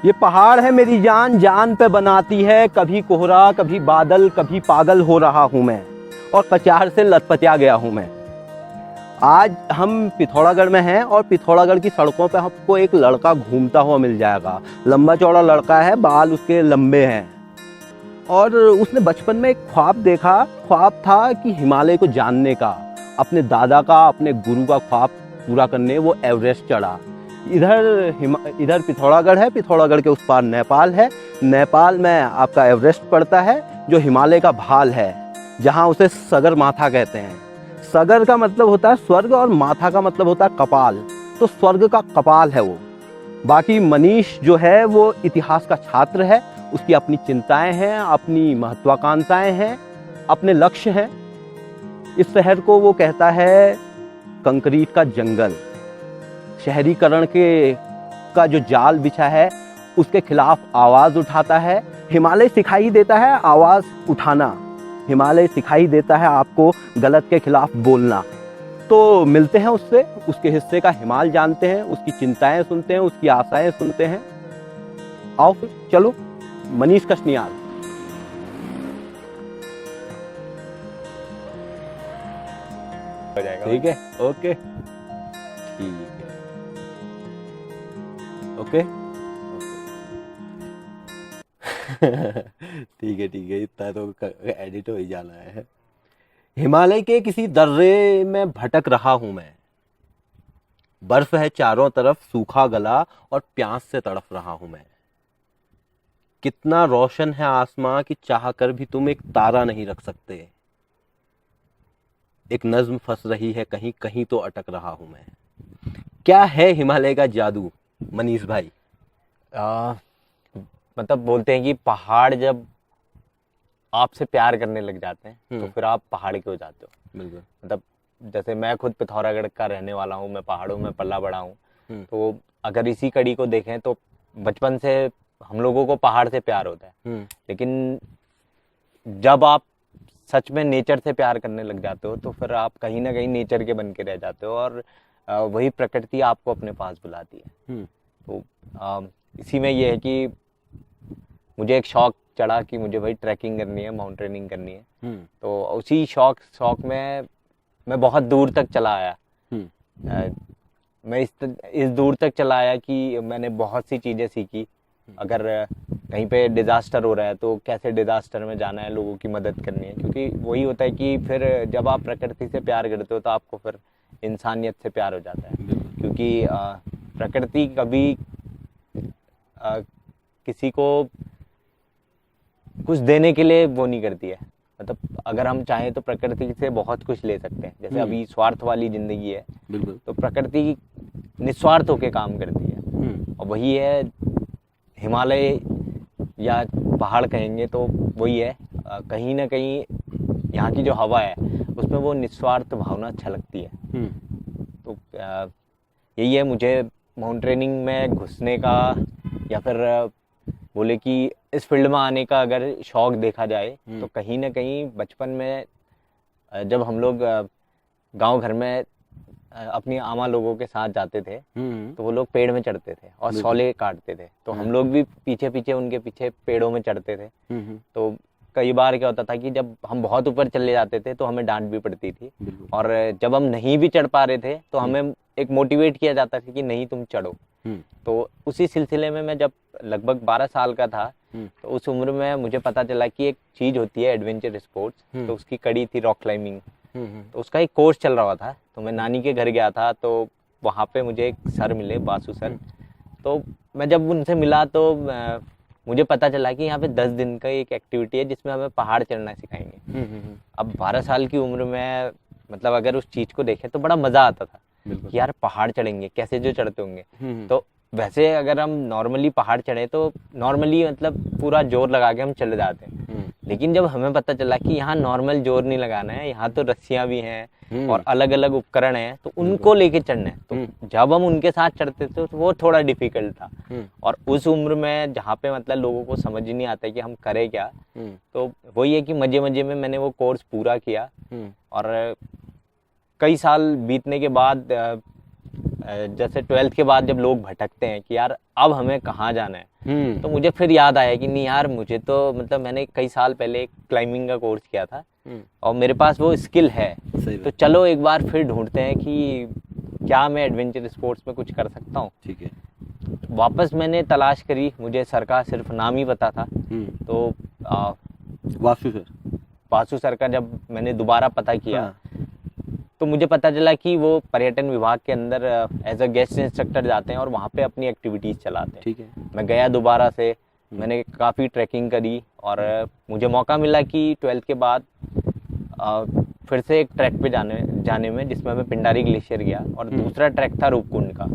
ये पहाड़ है मेरी जान, जान पे बनाती है, कभी कोहरा कभी बादल, कभी पागल हो रहा हूँ मैं और कचार से लथपथिया गया हूँ मैं। आज हम पिथौरागढ़ में हैं और पिथौरागढ़ की सड़कों पे आपको एक लड़का घूमता हुआ मिल जाएगा। लंबा चौड़ा लड़का है, बाल उसके लंबे हैं और उसने बचपन में एक ख्वाब देखा। ख्वाब था कि हिमालय को जानने का, अपने दादा का, अपने गुरु का ख्वाब पूरा करने वो एवरेस्ट चढ़ा। इधर पिथौरागढ़ है, पिथौरागढ़ के उस पार नेपाल है। नेपाल में आपका एवरेस्ट पड़ता है जो हिमालय का भाल है, जहाँ उसे सगर माथा कहते हैं। सगर का मतलब होता है स्वर्ग और माथा का मतलब होता है कपाल, तो स्वर्ग का कपाल है वो। बाकी मनीष जो है वो इतिहास का छात्र है, उसकी अपनी चिंताएं हैं, अपनी महत्वाकांक्षाएं हैं, अपने लक्ष्य हैं। इस शहर को वो कहता है कंक्रीट का जंगल। शहरीकरण का जो जाल बिछा है उसके खिलाफ आवाज़ उठाता है। हिमालय सिखाई देता है आवाज़ उठाना, हिमालय सिखाई देता है आपको गलत के खिलाफ बोलना। तो मिलते हैं उससे, उसके हिस्से का हिमाल जानते हैं, उसकी चिंताएं सुनते हैं, उसकी आशाएं सुनते हैं। आओ फिर चलो, मनीष कशनियाल। ठीक है, ओके, ठीक है, ओके। ठीक है, इतना तो एडिट हो ही जाना है। हिमालय के किसी दर्रे में भटक रहा हूं मैं, बर्फ है चारों तरफ, सूखा गला और प्यास से तड़फ रहा हूं मैं। कितना रोशन है आसमां कि चाह कर भी तुम एक तारा नहीं रख सकते। एक नज्म फंस रही है कहीं कहीं तो अटक रहा हूं मैं। क्या है हिमालय का जादू मनीष भाई? मतलब बोलते हैं कि पहाड़ जब आपसे प्यार करने लग जाते हैं तो फिर आप पहाड़ के हो जाते हो। बिल्कुल। मतलब जैसे मैं खुद पिथौरागढ़ का रहने वाला हूँ, मैं पहाड़ों में पला बड़ा हूँ। तो अगर इसी कड़ी को देखें तो बचपन से हम लोगों को पहाड़ से प्यार होता है, लेकिन जब आप सच में नेचर से प्यार करने लग जाते हो तो फिर आप कहीं ना कहीं नेचर के बन के रह जाते हो और वही प्रकृति आपको अपने पास बुलाती है। तो इसी में ये है कि मुझे एक शौक चढ़ा कि मुझे भाई ट्रैकिंग करनी है, माउंटेनिंग करनी है। तो उसी शौक में मैं बहुत दूर तक चला आया। मैं इस दूर तक चला आया कि मैंने बहुत सी चीज़ें सीखी। अगर कहीं पे डिज़ास्टर हो रहा है तो कैसे डिज़ास्टर में जाना है, लोगों की मदद करनी है, क्योंकि वही होता है कि फिर जब आप प्रकृति से प्यार करते हो तो आपको फिर इंसानियत से प्यार हो जाता है। क्योंकि प्रकृति कभी किसी को कुछ देने के लिए वो नहीं करती है। मतलब अगर हम चाहें तो प्रकृति से बहुत कुछ ले सकते हैं। जैसे अभी स्वार्थ वाली जिंदगी है, बिल्कुल, तो प्रकृति निस्वार्थ होकर काम करती है। और वही है हिमालय या पहाड़ कहेंगे तो वही है। कहीं ना कहीं यहाँ की जो हवा है उसमें वो निस्वार्थ भावना छलकती है। तो यही है मुझे माउंटेनिंग में घुसने का या फिर बोले कि इस फील्ड में आने का अगर शौक देखा जाए तो कहीं ना कहीं बचपन में जब हम लोग गांव घर में अपनी आमा लोगों के साथ जाते थे तो वो लोग पेड़ में चढ़ते थे और शौले काटते थे, तो हम लोग भी पीछे पीछे उनके पीछे पेड़ों में चढ़ते थे। तो कई बार क्या होता था कि जब हम बहुत ऊपर चले जाते थे तो हमें डांट भी पड़ती थी, और जब हम नहीं भी चढ़ पा रहे थे तो हमें एक मोटिवेट किया जाता था कि नहीं तुम चढ़ो। तो उसी सिलसिले में मैं जब लगभग 12 साल का था तो उस उम्र में मुझे पता चला कि एक चीज होती है एडवेंचर स्पोर्ट्स। तो उसकी कड़ी थी रॉक क्लाइंबिंग। तो उसका एक कोर्स चल रहा था, तो मैं नानी के घर गया था। तो वहाँ पे मुझे एक सर मिले, बासु सर। तो मैं जब उनसे मिला तो मुझे पता चला कि यहाँ पे 10 दिन का एक एक्टिविटी है जिसमें हमें पहाड़ चढ़ना सिखाएंगे। अब 12 साल की उम्र में मतलब अगर उस चीज को देखें तो बड़ा मजा आता था कि यार पहाड़ चढ़ेंगे, कैसे जो चढ़ते होंगे। तो वैसे अगर हम नॉर्मली पहाड़ चढ़े तो नॉर्मली मतलब पूरा जोर लगा के हम चले जाते हैं, लेकिन जब हमें पता चला कि यहाँ नॉर्मल जोर नहीं लगाना है, यहाँ तो रस्सियाँ भी हैं और अलग अलग उपकरण हैं, तो उनको लेके चढ़ना है। तो जब हम उनके साथ चढ़ते थे तो वो थोड़ा डिफिकल्ट था। और उस उम्र में जहाँ पे मतलब लोगों को समझ ही नहीं आता कि हम करें क्या, तो वही है कि मजे मजे में मैंने वो कोर्स पूरा किया। और कई साल बीतने के बाद जैसे 12th के बाद जब लोग भटकते हैं कि यार अब हमें कहाँ जाना है, तो मुझे फिर याद आया कि नहीं यार, मुझे तो मतलब मैंने कई साल पहले एक क्लाइंबिंग का कोर्स किया था और मेरे पास वो स्किल है, तो चलो एक बार फिर ढूंढते हैं कि क्या मैं एडवेंचर स्पोर्ट्स में कुछ कर सकता हूँ। ठीक है। वापस मैंने तलाश करी, मुझे सर का सिर्फ नाम ही पता था। तो वासु सर का जब मैंने दोबारा पता किया, तो मुझे पता चला कि वो पर्यटन विभाग के अंदर एज अ गेस्ट इंस्ट्रक्टर जाते हैं और वहाँ पे अपनी एक्टिविटीज़ चलाते हैं। ठीक है। मैं गया दोबारा से, मैंने काफ़ी ट्रैकिंग करी और मुझे मौका मिला कि 12th के बाद फिर से एक ट्रैक पे जाने में, जिसमें मैं पिंडारी ग्लेशियर गया और दूसरा ट्रैक था रूपकुंड का।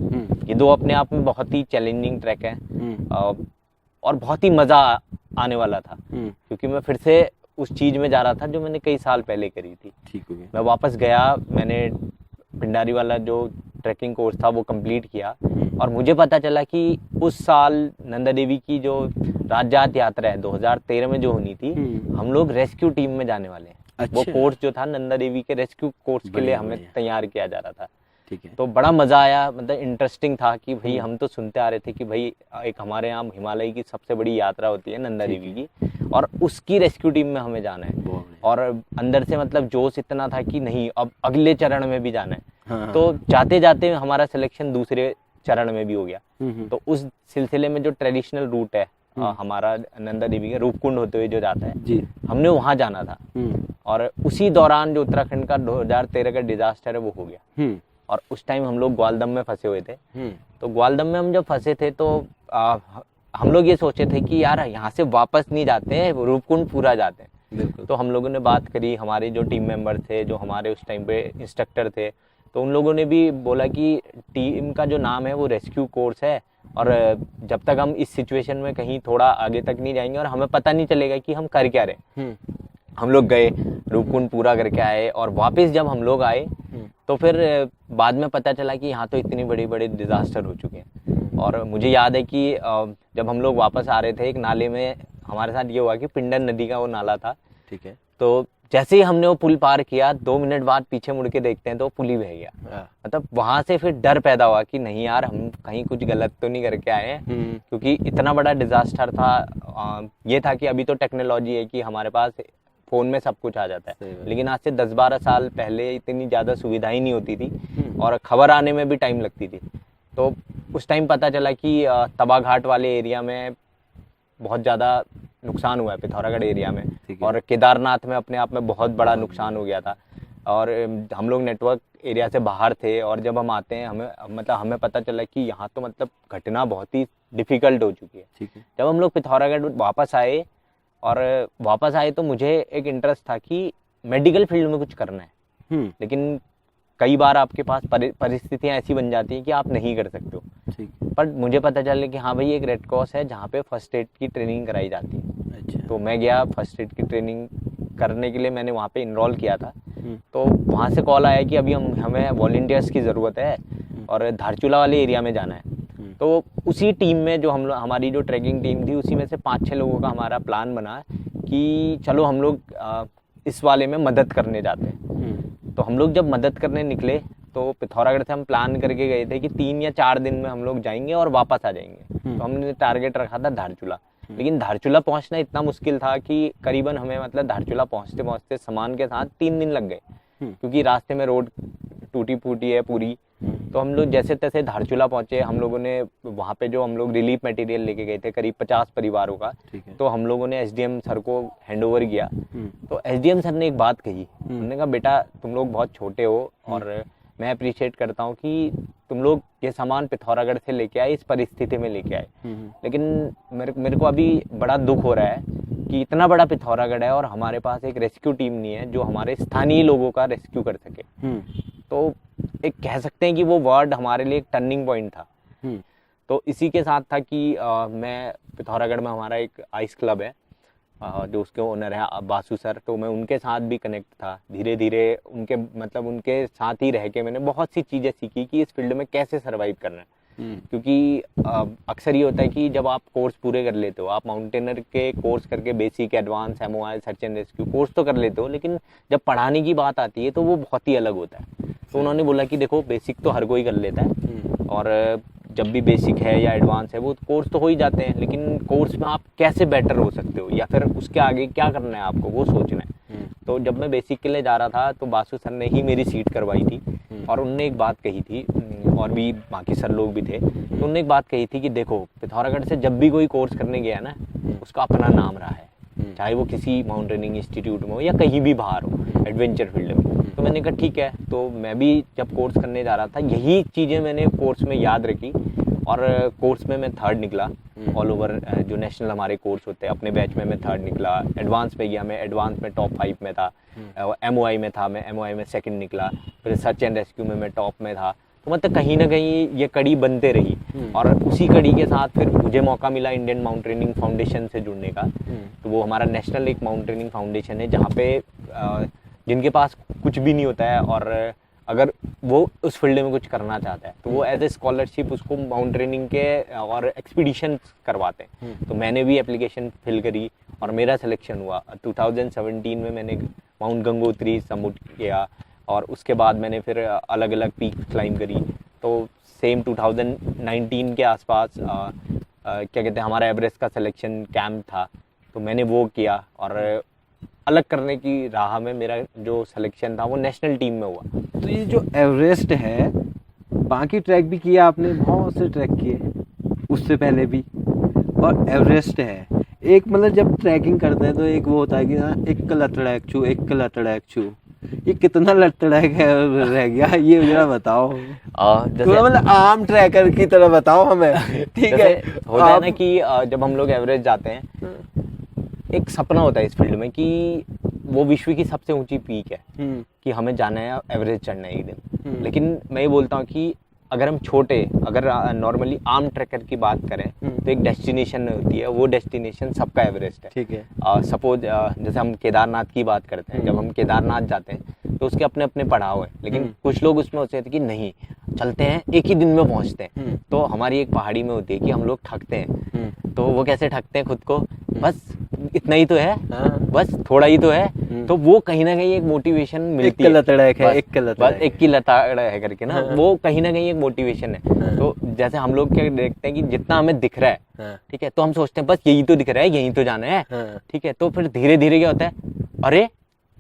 ये दो अपने आप में बहुत ही चैलेंजिंग ट्रैक है और बहुत ही मज़ा आने वाला था, क्योंकि मैं फिर से उस चीज़ में जा रहा था जो मैंने कई साल पहले करी थी। ठीक हो गया। मैं वापस गया, मैंने पिंडारी वाला जो ट्रैकिंग कोर्स था वो कंप्लीट किया और मुझे पता चला कि उस साल नंदा देवी की जो राज्यात यात्रा है 2013 में जो होनी थी, हम लोग रेस्क्यू टीम में जाने वाले हैं। अच्छा। वो कोर्स जो था नंदा देवी के रेस्क्यू कोर्स के लिए हमें तैयार किया जा रहा था। ठीक है। तो बड़ा मज़ा आया, मतलब इंटरेस्टिंग था कि भाई हम तो सुनते आ रहे थे कि भाई एक हमारे यहाँ हिमालय की सबसे बड़ी यात्रा होती है नंदा देवी की, और उसकी रेस्क्यू टीम में हमें जाना है और अंदर से मतलब जोश इतना था कि नहीं, अब अगले चरण में भी जाना है। तो जाते जाते हमारा सिलेक्शन दूसरे चरण में भी हो गया। तो उस सिलसिले में जो ट्रेडिशनल रूट है हमारा नंदा देवी के रूपकुंड होते हुए जो जाता है जी, हमने वहाँ जाना था। और उसी दौरान जो उत्तराखंड का 2013 का डिजास्टर है वो हो गया और उस टाइम हम लोग ग्वालदम में फंसे हुए थे। तो ग्वालदम में हम जब फंसे थे तो हम लोग ये सोचे थे कि यार यहाँ से वापस नहीं जाते हैं, रूपकुंड पूरा जाते हैं। तो हम लोगों ने बात करी, हमारे जो टीम मेंबर थे, जो हमारे उस टाइम पे इंस्ट्रक्टर थे, तो उन लोगों ने भी बोला कि टीम का जो नाम है वो रेस्क्यू कोर्स है और जब तक हम इस सिचुएशन में कहीं थोड़ा आगे तक नहीं जाएंगे और हमें पता नहीं चलेगा कि हम कर क्या रहे। हम लोग गए, रूपकुंड पूरा करके आए और वापस जब हम लोग आए तो फिर बाद में पता चला कि यहाँ तो इतनी बड़ी बड़ी डिजास्टर हो चुके हैं। और मुझे याद है कि जब हम लोग वापस आ रहे थे, एक नाले में हमारे साथ ये हुआ कि पिंडर नदी का वो नाला था। ठीक है। तो जैसे ही हमने वो पुल पार किया, 2 मिनट बाद पीछे मुड़ के देखते हैं तो पुल ही बह गया। मतलब वहां से फिर डर पैदा हुआ कि नहीं यार, हम कहीं कुछ गलत तो नहीं करके आए हैं, क्योंकि इतना बड़ा डिजास्टर था। ये था कि अभी तो टेक्नोलॉजी है कि हमारे पास फोन में सब कुछ आ जाता है, लेकिन आज से 10-12 साल पहले इतनी ज़्यादा सुविधाएं नहीं होती थी और खबर आने में भी टाइम लगती थी। तो उस टाइम पता चला कि तबाघाट वाले एरिया में बहुत ज़्यादा नुकसान हुआ है, पिथौरागढ़ एरिया में, और केदारनाथ में अपने आप में बहुत बड़ा नुकसान हो गया था। और हम लोग नेटवर्क एरिया से बाहर थे और जब हम आते हैं हमें पता चला कि यहाँ तो मतलब घटना बहुत ही डिफ़िकल्ट हो चुकी है। ठीक है। जब हम लोग पिथौरागढ़ वापस आए तो मुझे एक इंटरेस्ट था कि मेडिकल फील्ड में कुछ करना है, लेकिन कई बार आपके पास परिस्थितियाँ ऐसी बन जाती हैं कि आप नहीं कर सकते हो। पर मुझे पता चला कि हाँ भाई, एक रेड क्रॉस है जहाँ पे फर्स्ट एड की ट्रेनिंग कराई जाती है। अच्छा। तो मैं गया, फर्स्ट एड की ट्रेनिंग करने के लिए मैंने वहाँ पे इनरोल किया था। तो वहाँ से कॉल आया कि अभी हमें वॉलंटियर्स की ज़रूरत है और धारचूला वाले एरिया में जाना है। तो उसी टीम में जो हमारी जो ट्रैकिंग टीम थी, उसी में से 5-6 लोगों का हमारा प्लान बना कि चलो हम लोग इस वाले में मदद करने जाते हैं। तो हम लोग जब मदद करने निकले तो पिथौरागढ़ से हम प्लान करके गए थे कि 3 या 4 दिन में हम लोग जाएंगे और वापस आ जाएंगे। तो हमने टारगेट रखा था धारचूला, लेकिन धारचूला पहुंचना इतना मुश्किल था कि करीबन हमें मतलब धारचूला पहुंचते पहुंचते सामान के साथ 3 दिन लग गए, क्योंकि रास्ते में रोड टूटी फूटी है पूरी। तो हम लोग जैसे तैसे धारचूला पहुंचे। हम लोगों ने वहाँ पे जो हम लोग रिलीफ मटेरियल लेके गए थे करीब 50 परिवारों का, तो हम लोगों ने एसडीएम सर को हैंडओवर किया। तो एसडीएम सर ने एक बात कही, उन्होंने कहा बेटा तुम लोग बहुत छोटे हो और मैं अप्रिशिएट करता हूँ कि तुम लोग ये सामान पिथौरागढ़ से लेके आए, इस परिस्थिति में लेके आए, लेकिन मेरे को अभी बड़ा दुख हो रहा है कि इतना बड़ा पिथौरागढ़ है और हमारे पास एक रेस्क्यू टीम नहीं है जो हमारे स्थानीय लोगों का रेस्क्यू कर सके। तो एक कह सकते हैं कि वो वर्ड हमारे लिए एक टर्निंग पॉइंट था। तो इसी के साथ था कि मैं पिथौरागढ़ में हमारा एक आइस क्लब है जो उसके ओनर है बासु सर, तो मैं उनके साथ भी कनेक्ट था। धीरे धीरे उनके साथ ही रह के मैंने बहुत सी चीज़ें सीखी कि इस फील्ड में कैसे सर्वाइव करना है। क्योंकि अक्सर ये होता है कि जब आप कोर्स पूरे कर लेते हो, आप माउंटेनर के कोर्स करके basic, advance, MOI, search and rescue course तो कर लेते हो, लेकिन जब पढ़ाने की बात आती है तो वो बहुत ही अलग होता है। तो उन्होंने बोला कि देखो बेसिक तो हर कोई कर लेता है, और जब भी बेसिक है या एडवांस है वो कोर्स तो हो ही जाते हैं, लेकिन कोर्स में आप कैसे बेटर हो सकते हो या फिर उसके आगे क्या करना है आपको वो सोचना है। तो जब मैं बेसिक के लिए जा रहा था तो बासु सर ने ही मेरी सीट करवाई थी, और उनने एक बात कही थी, और भी बाकी सर लोग भी थे, तो उनने एक बात कही थी कि देखो पिथौरागढ़ से जब भी कोई कोर्स करने गया ना उसका अपना नाम रहा है, चाहे वो किसी माउंटेनिंग इंस्टीट्यूट में हो या कहीं भी बाहर हो एडवेंचर फील्ड में। तो मैंने कहा ठीक है, तो मैं भी जब कोर्स करने जा रहा था यही चीज़ें मैंने कोर्स में याद रखी, और कोर्स में मैं 3rd निकला ऑल ओवर। जो नेशनल हमारे कोर्स होते हैं अपने बैच में मैं 3rd निकला। एडवांस पे गया, मैं एडवांस में टॉप 5 में था। MOI में था, मैं MOI में 2nd निकला। फिर सर्च एंड रेस्क्यू में मैं टॉप में था। तो मतलब कहीं ना कहीं ये कड़ी बनते रही, और उसी कड़ी के साथ फिर मुझे मौका मिला इंडियन माउंटेनिंग फाउंडेशन से जुड़ने का। तो वो हमारा नेशनल एक माउंटेनिंग फाउंडेशन है जहाँ पे जिनके पास कुछ भी नहीं होता है और अगर वो उस फील्ड में कुछ करना चाहता है तो वो एज ए स्कॉलरशिप उसको माउंटेनिंग के और एक्सपीडिशन करवाते हैं। तो मैंने भी एप्लीकेशन फिल करी और मेरा सिलेक्शन हुआ। 2017 में मैंने माउंट गंगोत्री सबमिट किया, और उसके बाद मैंने फिर अलग अलग पीक क्लाइंब करी। तो सेम 2019 के आसपास क्या कहते हैं हमारा एवरेस्ट का सिलेक्शन कैंप था, तो मैंने वो किया, और अलग करने की राह में मेरा जो सिलेक्शन था वो नेशनल टीम में हुआ। तो ये जो एवरेस्ट है, बाकी ट्रैक भी किया आपने, बहुत से ट्रैक किए उससे पहले भी, और एवरेस्ट है एक, मतलब जब ट्रैकिंग करते हैं तो एक वो होता है कि हाँ एक लतड़ैक छू, एक लतड़ैक छू, ये कितना लतड़ैक है रह गया ये जरा बताओ। तो मतलब आम ट्रैकर की तरह बताओ हमें। ठीक है, होता है ना कि जब हम लोग एवरेस्ट जाते हैं एक सपना होता है इस फील्ड में कि वो विश्व की सबसे ऊंची पीक है कि हमें जाना है एवरेस्ट चढ़ना है एक दिन। लेकिन मैं ये बोलता हूँ कि अगर हम अगर नॉर्मली आम ट्रैकर की बात करें तो एक डेस्टिनेशन होती है, वो डेस्टिनेशन सबका एवरेस्ट है। ठीक है। सपोज जैसे हम केदारनाथ की बात करते हैं, जब हम केदारनाथ जाते हैं तो उसके अपने अपने पड़ाव है, लेकिन कुछ लोग उसमें होते हैं कि नहीं चलते हैं एक ही दिन में पहुंचते हैं। तो हमारी एक पहाड़ी में होती है कि हम लोग थकते हैं, तो वो कैसे थकते हैं खुद को, बस इतना ही तो है, बस थोड़ा ही तो है, तो वो कहीं ना कहीं एक मोटिवेशन मिलती है। एक की लताड़ है करके ना, वो कहीं ना कहीं एक मोटिवेशन है। तो जैसे हम लोग क्या देखते हैं कि जितना हमें दिख रहा है, ठीक है, तो हम सोचते हैं बस यही तो दिख रहा है, यही तो जाना है, ठीक है। तो फिर धीरे धीरे क्या होता है, अरे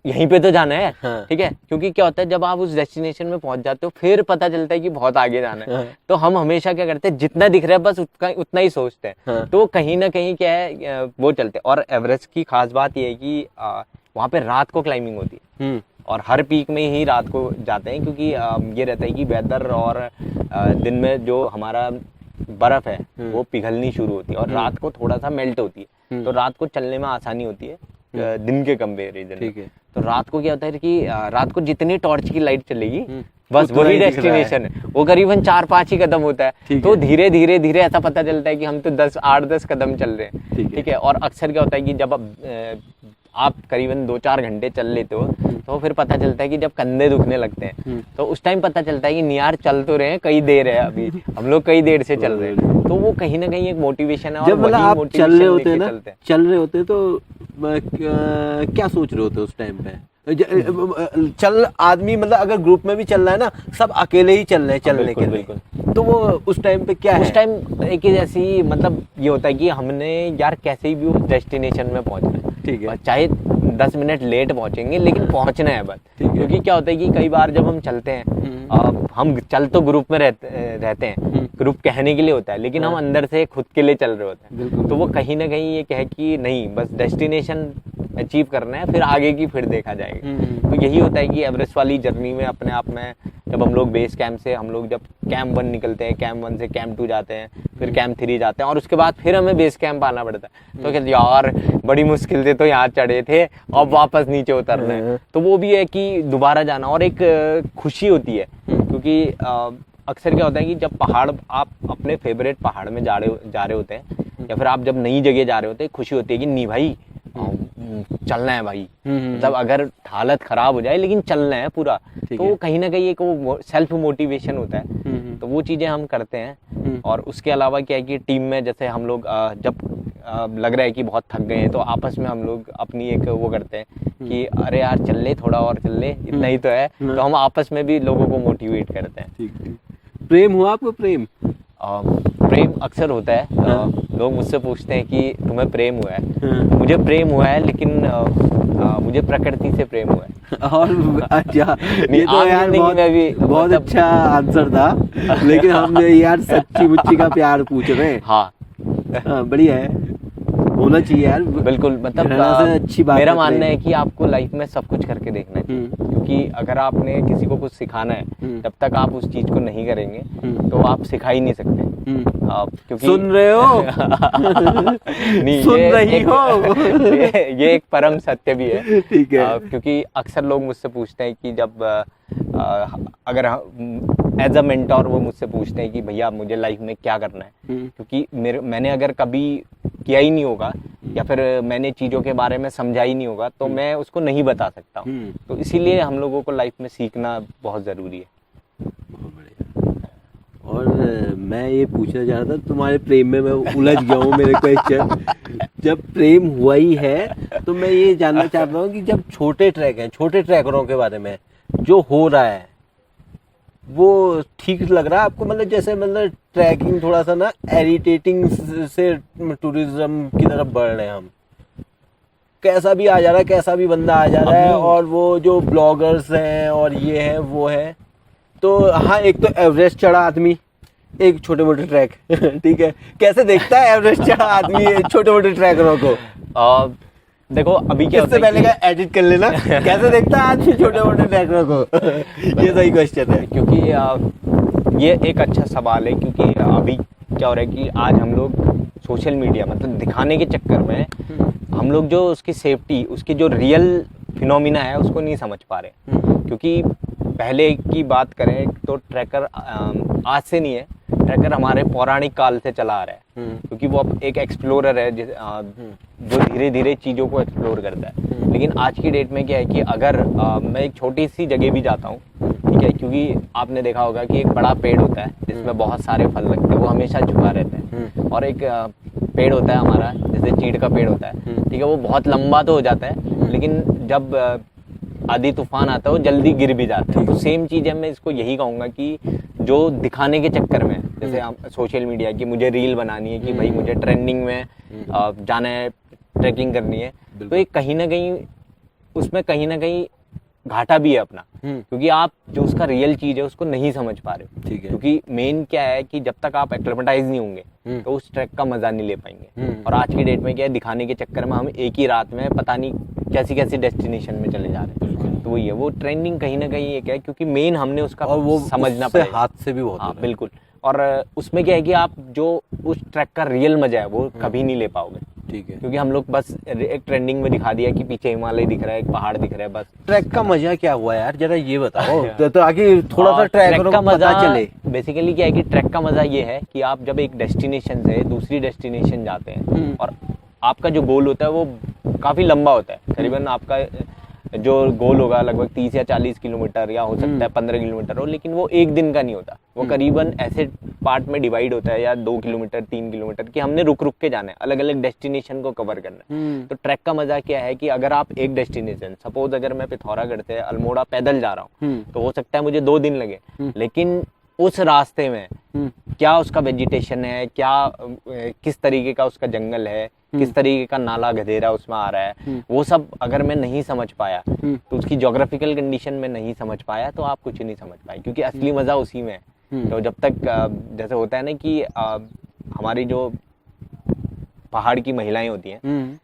यहीं पे तो जाना है, ठीक है। क्योंकि क्या होता है जब आप उस डेस्टिनेशन में पहुंच जाते हो फिर पता चलता है कि बहुत आगे जाना है। तो हम हमेशा क्या करते हैं, जितना दिख रहा है बस उतना ही सोचते हैं। तो कहीं ना कहीं क्या है वो चलते हैं। और एवरेस्ट की खास बात ये है कि वहाँ पे रात को क्लाइंबिंग होती है, और हर पीक में ही रात को जाते हैं, क्योंकि ये रहता है कि वेदर और दिन में जो हमारा बर्फ है वो पिघलनी शुरू होती है और रात को थोड़ा सा मेल्ट होती है, तो रात को चलने में आसानी होती है दिन के कंपेरिजन। ठीक है। तो रात को क्या होता है कि रात को जितनी टॉर्च की लाइट चलेगी बस वही डेस्टिनेशन है, वो करीबन 4-5 ही कदम होता है। तो धीरे धीरे धीरे ऐसा पता चलता है कि हम तो 8-10 कदम चल रहे हैं, ठीक है। और अक्सर क्या होता है कि जब आप करीबन 2-4 घंटे चल लेते हो तो फिर पता चलता है कि जब कंधे दुखने लगते हैं तो उस टाइम पता चलता है कि नियार चल तो रहे हैं, कई देर है अभी, हम लोग कई देर से चल रहे हैं। तो वो कहीं ना कहीं एक मोटिवेशन है। जब मतलब आप चल रहे होते हैं तो क्या सोच रहे होते उस टाइम पे? चल आदमी मतलब अगर ग्रुप में भी चल रहा है ना, सब अकेले ही चल रहे हैं चलने के लिए, तो वो उस टाइम पे क्या है? उस टाइम एक ऐसी मतलब ये होता है कि हमने यार कैसे ही भी उस डेस्टिनेशन में पहुंचना है, ठीक है, चाहे 10 मिनट लेट पहुंचेंगे लेकिन पहुंचना है बस। क्योंकि क्या होता है कि कई बार जब हम चलते हैं हम चल तो ग्रुप में रहते हैं, ग्रुप कहने के लिए होता है, लेकिन हम अंदर से खुद के लिए चल रहे होते हैं। तो वो कहीं ना कहीं ये कहे कि नहीं बस डेस्टिनेशन अचीव करना है, फिर आगे की फिर देखा जाएगा। तो यही होता है कि एवरेस्ट वाली जर्नी में अपने आप में जब हम लोग बेस कैंप से हम लोग जब कैंप 1 निकलते हैं, कैंप 1 से कैंप 2 जाते हैं, फिर कैंप 3 जाते हैं और उसके बाद फिर हमें बेस कैंप आना पड़ता है। तो कहते यार बड़ी मुश्किल से तो यहाँ चढ़े थे, अब वापस नीचे उतरना है। तो वो भी है कि दोबारा जाना और एक खुशी होती है, क्योंकि अक्सर क्या होता है कि जब पहाड़ आप अपने फेवरेट पहाड़ में जा रहे होते हैं या फिर आप जब नई जगह जा रहे होते हैं, खुशी होती है कि नहीं भाई चलना है भाई, मतलब अगर हालत खराब हो जाए लेकिन चलना है पूरा। तो कहीं ना कहीं एक वो सेल्फ मोटिवेशन होता है। तो वो चीजें हम करते हैं। और उसके अलावा क्या है कि टीम में जैसे हम लोग जब लग रहा है कि बहुत थक गए हैं तो आपस में हम लोग अपनी एक वो करते हैं कि अरे यार चल ले, थोड़ा और चल ले, इतना ही तो है। तो हम आपस में भी लोगों को मोटिवेट करते हैं। ठीक। प्रेम हुआ आपको? प्रेम प्रेम अक्सर होता है। लोग मुझसे पूछते हैं कि तुम्हें प्रेम हुआ है? मुझे प्रेम हुआ है, लेकिन मुझे प्रकृति से प्रेम हुआ है। और अच्छा, ये तो यार बहुत मतलब अच्छा आंसर था, लेकिन हम यार सच्ची मुच्ची का प्यार पूछ रहे हैं। हाँ, बढ़िया है, होना चाहिए यार। बिल्कुल, मतलब अच्छी बात मेरा मानना है कि आपको लाइफ में सब कुछ करके देखना चाहिए, क्योंकि अगर आपने किसी को कुछ सिखाना है, जब तक आप उस चीज को नहीं करेंगे तो आप सिखा ही नहीं सकते। क्योंकि सुन रहे हो? नहीं, सुन रही हो? ये एक परम सत्य भी है। ठीक है। क्योंकि अक्सर लोग मुझसे पूछते हैं कि जब अगर एज अ मेंटोर वो मुझसे पूछते हैं कि भैया मुझे लाइफ में क्या करना है, क्योंकि मैंने अगर कभी किया ही नहीं होगा या फिर मैंने चीज़ों के बारे में समझा ही नहीं होगा तो मैं उसको नहीं बता सकता हूँ। तो इसीलिए हम लोगों को लाइफ में सीखना बहुत ज़रूरी है। बहुत बढ़िया। और मैं ये पूछना चाह रहा था, तुम्हारे प्रेम में मैं उलझ गया हूँ। मेरे क्वेश्चन, जब प्रेम हुआ ही है तो मैं ये जानना चाहता हूँ कि जब छोटे ट्रैक हैं, छोटे ट्रैकरों के बारे में जो हो रहा है वो ठीक लग रहा है आपको? मतलब जैसे मतलब ट्रैकिंग थोड़ा सा ना इरिटेटिंग से टूरिज्म की तरफ बढ़ रहे हैं हम, कैसा भी आ जा रहा है, कैसा भी बंदा आ जा रहा है, और वो जो ब्लॉगर्स हैं और ये है वो है। तो हाँ, एक तो एवरेस्ट चढ़ा आदमी, एक छोटे मोटे ट्रैक ठीक है, कैसे देखता है एवरेस्ट चढ़ा आदमी छोटे मोटे ट्रैकरों को? देखो अभी क्या इससे पहले का एडिट कर लेना, कैसे देखता है आदमी छोटे मोटे ट्रैकरों को? ये सही क्वेश्चन है, क्योंकि ये एक अच्छा सवाल है। क्योंकि अभी क्या हो रहा है कि आज हम लोग सोशल मीडिया मतलब दिखाने के चक्कर में हम लोग जो उसकी सेफ्टी, उसकी जो रियल फिनोमिना है उसको नहीं समझ पा रहे। क्योंकि पहले की बात करें तो ट्रैकर आज से नहीं है, ट्रैकर हमारे पौराणिक काल से चला आ रहा है। क्योंकि वो अब एक एक्सप्लोरर है जो धीरे धीरे चीज़ों को एक्सप्लोर करता है। लेकिन आज की डेट में क्या है कि अगर मैं एक छोटी सी जगह भी जाता हूँ, ठीक है, क्योंकि आपने देखा होगा कि एक बड़ा पेड़ होता है जिसमें बहुत सारे फल लगते हैं, वो हमेशा झुका रहता है। और एक पेड़ होता है हमारा, जैसे चीड़ का पेड़ होता है, ठीक है, वो बहुत लंबा तो हो जाता है, लेकिन जब आधी तूफान आता है वो जल्दी गिर भी जाता है। तो सेम चीज़ है, मैं इसको यही कहूँगा कि जो दिखाने के चक्कर में, जैसे सोशल मीडिया की मुझे रील बनानी है कि भाई मुझे ट्रेंडिंग में जाना है, ट्रैकिंग करनी है, तो ये कहीं ना कहीं उसमें कहीं ना कहीं घाटा भी है अपना। क्योंकि आप जो उसका रियल चीज़ है उसको नहीं समझ पा रहे हो। ठीक है। क्योंकि मेन क्या है कि जब तक आप एक्लेमेटाइज नहीं होंगे तो उस ट्रैक का मजा नहीं ले पाएंगे। और आज की डेट में क्या है, दिखाने के चक्कर में हम एक ही रात में पता नहीं कैसी कैसी डेस्टिनेशन में चले जा रहे हैं। तो वही है, वो ट्रेंडिंग कहीं ना कहीं एक है, क्योंकि मेन हमने उसका और वो समझना पड़ेगा। हाथ से भी बहुत। हाँ बिल्कुल। और उसमें क्या है कि आप जो उस ट्रैक का रियल मजा है वो कभी नहीं ले पाओगे। ठीक है। क्योंकि हम लोग बस एक ट्रेंडिंग में दिखा दिया कि पीछे हिमालय दिख रहा है, एक पहाड़ दिख रहा है, बस। ट्रैक का मजा क्या हुआ यार, जरा ये बताओ तो आगे थोड़ा सा ट्रैक का मजा चले। बेसिकली क्या है कि ट्रैक का मजा ये है कि आप जब एक डेस्टिनेशन से दूसरी डेस्टिनेशन जाते हैं और आपका जो गोल होता है वो काफी लंबा होता है। करीबन आपका जो गोल होगा लगभग 30 या 40 किलोमीटर, या हो सकता है 15 किलोमीटर हो, लेकिन वो एक दिन का नहीं होता। वो करीबन ऐसे पार्ट में डिवाइड होता है, या 2 किलोमीटर 3 किलोमीटर की हमने रुक रुक के जाना है, अलग अलग डेस्टिनेशन को कवर करना है। तो ट्रैक का मजा क्या है कि अगर आप एक डेस्टिनेशन, सपोज अगर मैं पिथौरागढ़ से अल्मोड़ा पैदल जा रहा हूँ तो हो सकता है मुझे 2 दिन लगे, लेकिन उस रास्ते में क्या उसका वेजिटेशन है, क्या किस तरीके का उसका जंगल है, किस तरीके का नाला गधेरा उसमें आ रहा है, वो सब अगर मैं नहीं समझ पाया तो उसकी ज्योग्राफिकल कंडीशन में नहीं समझ पाया तो आप कुछ नहीं समझ पाए। क्योंकि असली मजा उसी में है। तो जब तक जैसे होता है ना कि हमारी जो पहाड़ की महिलाएं होती हैं,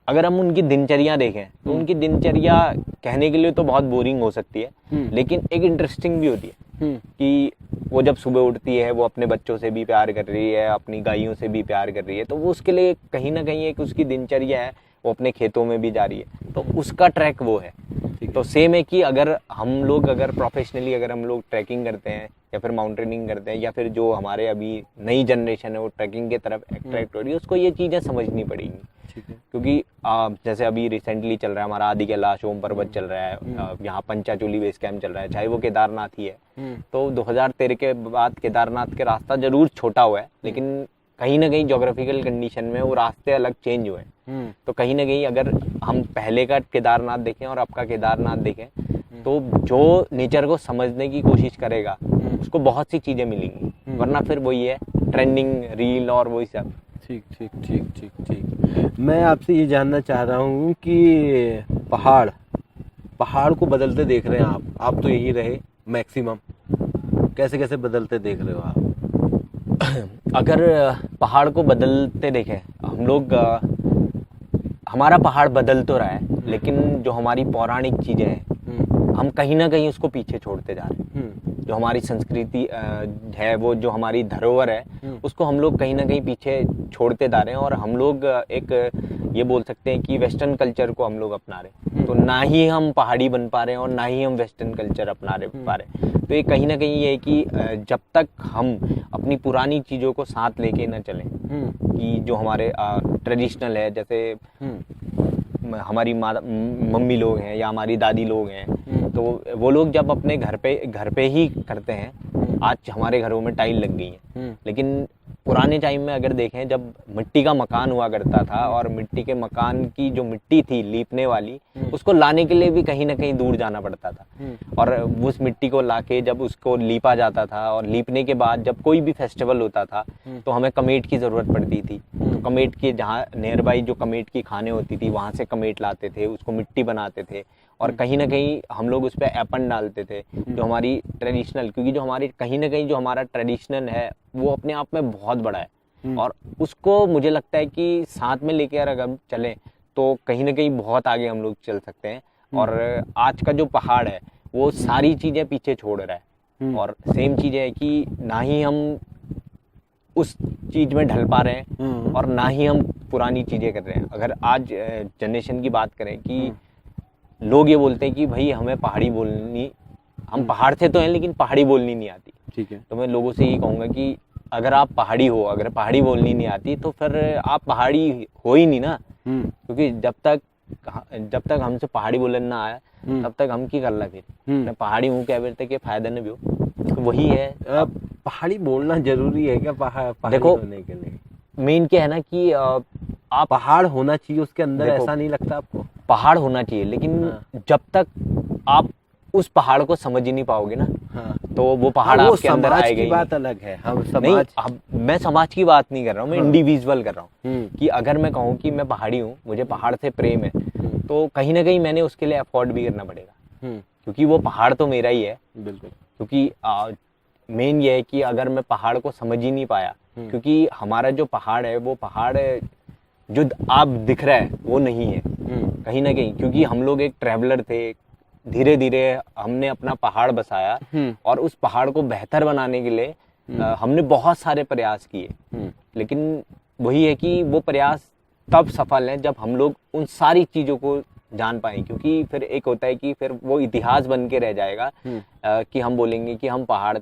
अगर हम उनकी दिनचर्या देखें तो उनकी दिनचर्या कहने के लिए तो बहुत बोरिंग हो सकती है, लेकिन एक इंटरेस्टिंग भी होती है। कि वो जब सुबह उठती है वो अपने बच्चों से भी प्यार कर रही है, अपनी गायों से भी प्यार कर रही है, तो वो उसके लिए कहीं ना कहीं एक उसकी दिनचर्या है, वो अपने खेतों में भी जा रही है, तो उसका ट्रैक वो है। तो सेम है कि अगर हम लोग अगर प्रोफेशनली अगर हम लोग ट्रैकिंग करते हैं या फिर माउंटेनिंग करते हैं, या फिर जो हमारे अभी नई जनरेशन है वो ट्रैकिंग की तरफ अट्रैक्ट हो रही है, उसको ये चीज़ें समझनी पड़ेंगी ठीक है। क्योंकि जैसे अभी रिसेंटली चल रहा है हमारा आदि कैलाश ओम पर्वत चल रहा है, यहाँ पंचाचूली बेस कैंप चल रहा है, चाहे वो केदारनाथ ही है। तो 2013 के बाद केदारनाथ के रास्ता जरूर छोटा हुआ है, लेकिन कहीं ना कहीं ज्योग्राफिकल कंडीशन में वो रास्ते अलग चेंज हुए हैं। तो कहीं ना कहीं अगर हम पहले का केदारनाथ देखें और अब का केदारनाथ देखें, तो जो नेचर को समझने की कोशिश करेगा उसको बहुत सी चीजें मिलेंगी, वरना फिर वही है ट्रेंडिंग रील और वही सब। ठीक ठीक ठीक ठीक ठीक। मैं आपसे ये जानना चाह रहा हूँ कि पहाड़ को बदलते देख रहे हैं आप तो यही रहे मैक्सिमम, कैसे कैसे बदलते देख रहे हो आप? अगर पहाड़ को बदलते देखें हम लोग, हमारा पहाड़ बदल तो रहा है, लेकिन जो हमारी पौराणिक चीजें हैं हम कहीं ना कहीं उसको पीछे छोड़ते जा रहे हैं। जो हमारी संस्कृति है, वो जो हमारी धरोहर है, उसको हम लोग कहीं ना कहीं पीछे छोड़ते जा रहे हैं। और हम लोग एक ये बोल सकते हैं कि वेस्टर्न कल्चर को हम लोग अपना रहे हैं। तो ना ही हम पहाड़ी बन पा रहे हैं और ना ही हम वेस्टर्न कल्चर अपना पा रहे हैं। तो ये कहीं ना कहीं ये है कि जब तक हम अपनी पुरानी चीज़ों को साथ लेके ना चलें, कि जो हमारे ट्रेडिशनल है, जैसे हमारी मम्मी लोग हैं या हमारी दादी लोग हैं, तो वो लोग जब अपने घर पे ही करते हैं। आज हमारे घरों में टाइल लग गई है, लेकिन पुराने टाइम में अगर देखें, जब मिट्टी का मकान हुआ करता था और मिट्टी के मकान की जो मिट्टी थी लीपने वाली, उसको लाने के लिए भी कहीं ना कहीं दूर जाना पड़ता था। और उस मिट्टी को लाके जब उसको लीपा जाता था, और लीपने के बाद जब कोई भी फेस्टिवल होता था तो हमें कमेट की ज़रूरत पड़ती थी। तो कमेट की जहाँ नियर बाई जो कमेट की खाने होती थी, वहाँ से कमेट लाते थे, उसको मिट्टी बनाते थे, और कहीं ना कहीं हम लोग उस पर एपन डालते थे, जो हमारी ट्रेडिशनल, क्योंकि जो हमारी कहीं ना कहीं जो हमारा ट्रेडिशनल है वो अपने आप में बहुत बड़ा है। और उसको मुझे लगता है कि साथ में लेके अगर हम चलें तो कहीं ना कहीं बहुत आगे हम लोग चल सकते हैं। और आज का जो पहाड़ है वो सारी चीज़ें पीछे छोड़ रहा है, और सेम चीज़ें है कि ना ही हम उस चीज़ में ढल पा रहे हैं और ना ही हम पुरानी चीज़ें कर रहे हैं। अगर आज जनरेशन की बात करें कि लोग ये बोलते हैं कि भाई हमें पहाड़ी बोलनी, हम पहाड़ से तो हैं लेकिन पहाड़ी बोलनी नहीं आती। ठीक है। तो मैं लोगों से यही कहूँगा कि अगर आप पहाड़ी हो, अगर पहाड़ी बोलनी नहीं आती तो फिर आप पहाड़ी हो ही नहीं ना। क्योंकि जब तक हमसे पहाड़ी बोलना ना आया तब तक हम की कर ला फिर मैं पहाड़ी हूँ क्या फिर के फायदा नहीं भी हो। तो वही है, पहाड़ी बोलना जरूरी है क्या पहाड़ी देखो होने के लिए? मेन क्या है ना कि आप पहाड़ होना चाहिए उसके अंदर, देखो, ऐसा नहीं लगता आपको? पहाड़ होना चाहिए, लेकिन जब तक आप उस पहाड़ को समझ ही नहीं पाओगे ना, तो वो पहाड़ आपके अंदर आएगा ही नहीं। बात अलग है, हम नहीं, समाज मैं समाज की बात नहीं कर रहा हूँ, मैं इंडिविजुअल कर रहा हूँ। कि अगर मैं कहूँ कि मैं पहाड़ी हूँ, मुझे पहाड़ से प्रेम है, तो कहीं ना कहीं मैंने उसके लिए अफोर्ड भी करना पड़ेगा, क्योंकि वो पहाड़ तो मेरा ही है। बिल्कुल। क्योंकि मेन ये है कि अगर मैं पहाड़ को समझ ही नहीं पाया, क्योंकि हमारा जो पहाड़ है वो पहाड़ जो आप दिख रहा है वो नहीं है कहीं ना कहीं, क्योंकि हम लोग एक ट्रैवलर थे। धीरे धीरे हमने अपना पहाड़ बसाया और उस पहाड़ को बेहतर बनाने के लिए हमने बहुत सारे प्रयास किए, लेकिन वही है कि वो प्रयास तब सफल है जब हम लोग उन सारी चीज़ों को जान पाए। क्योंकि फिर एक होता है कि फिर वो इतिहास बन के रह जाएगा कि हम बोलेंगे कि हम पहाड़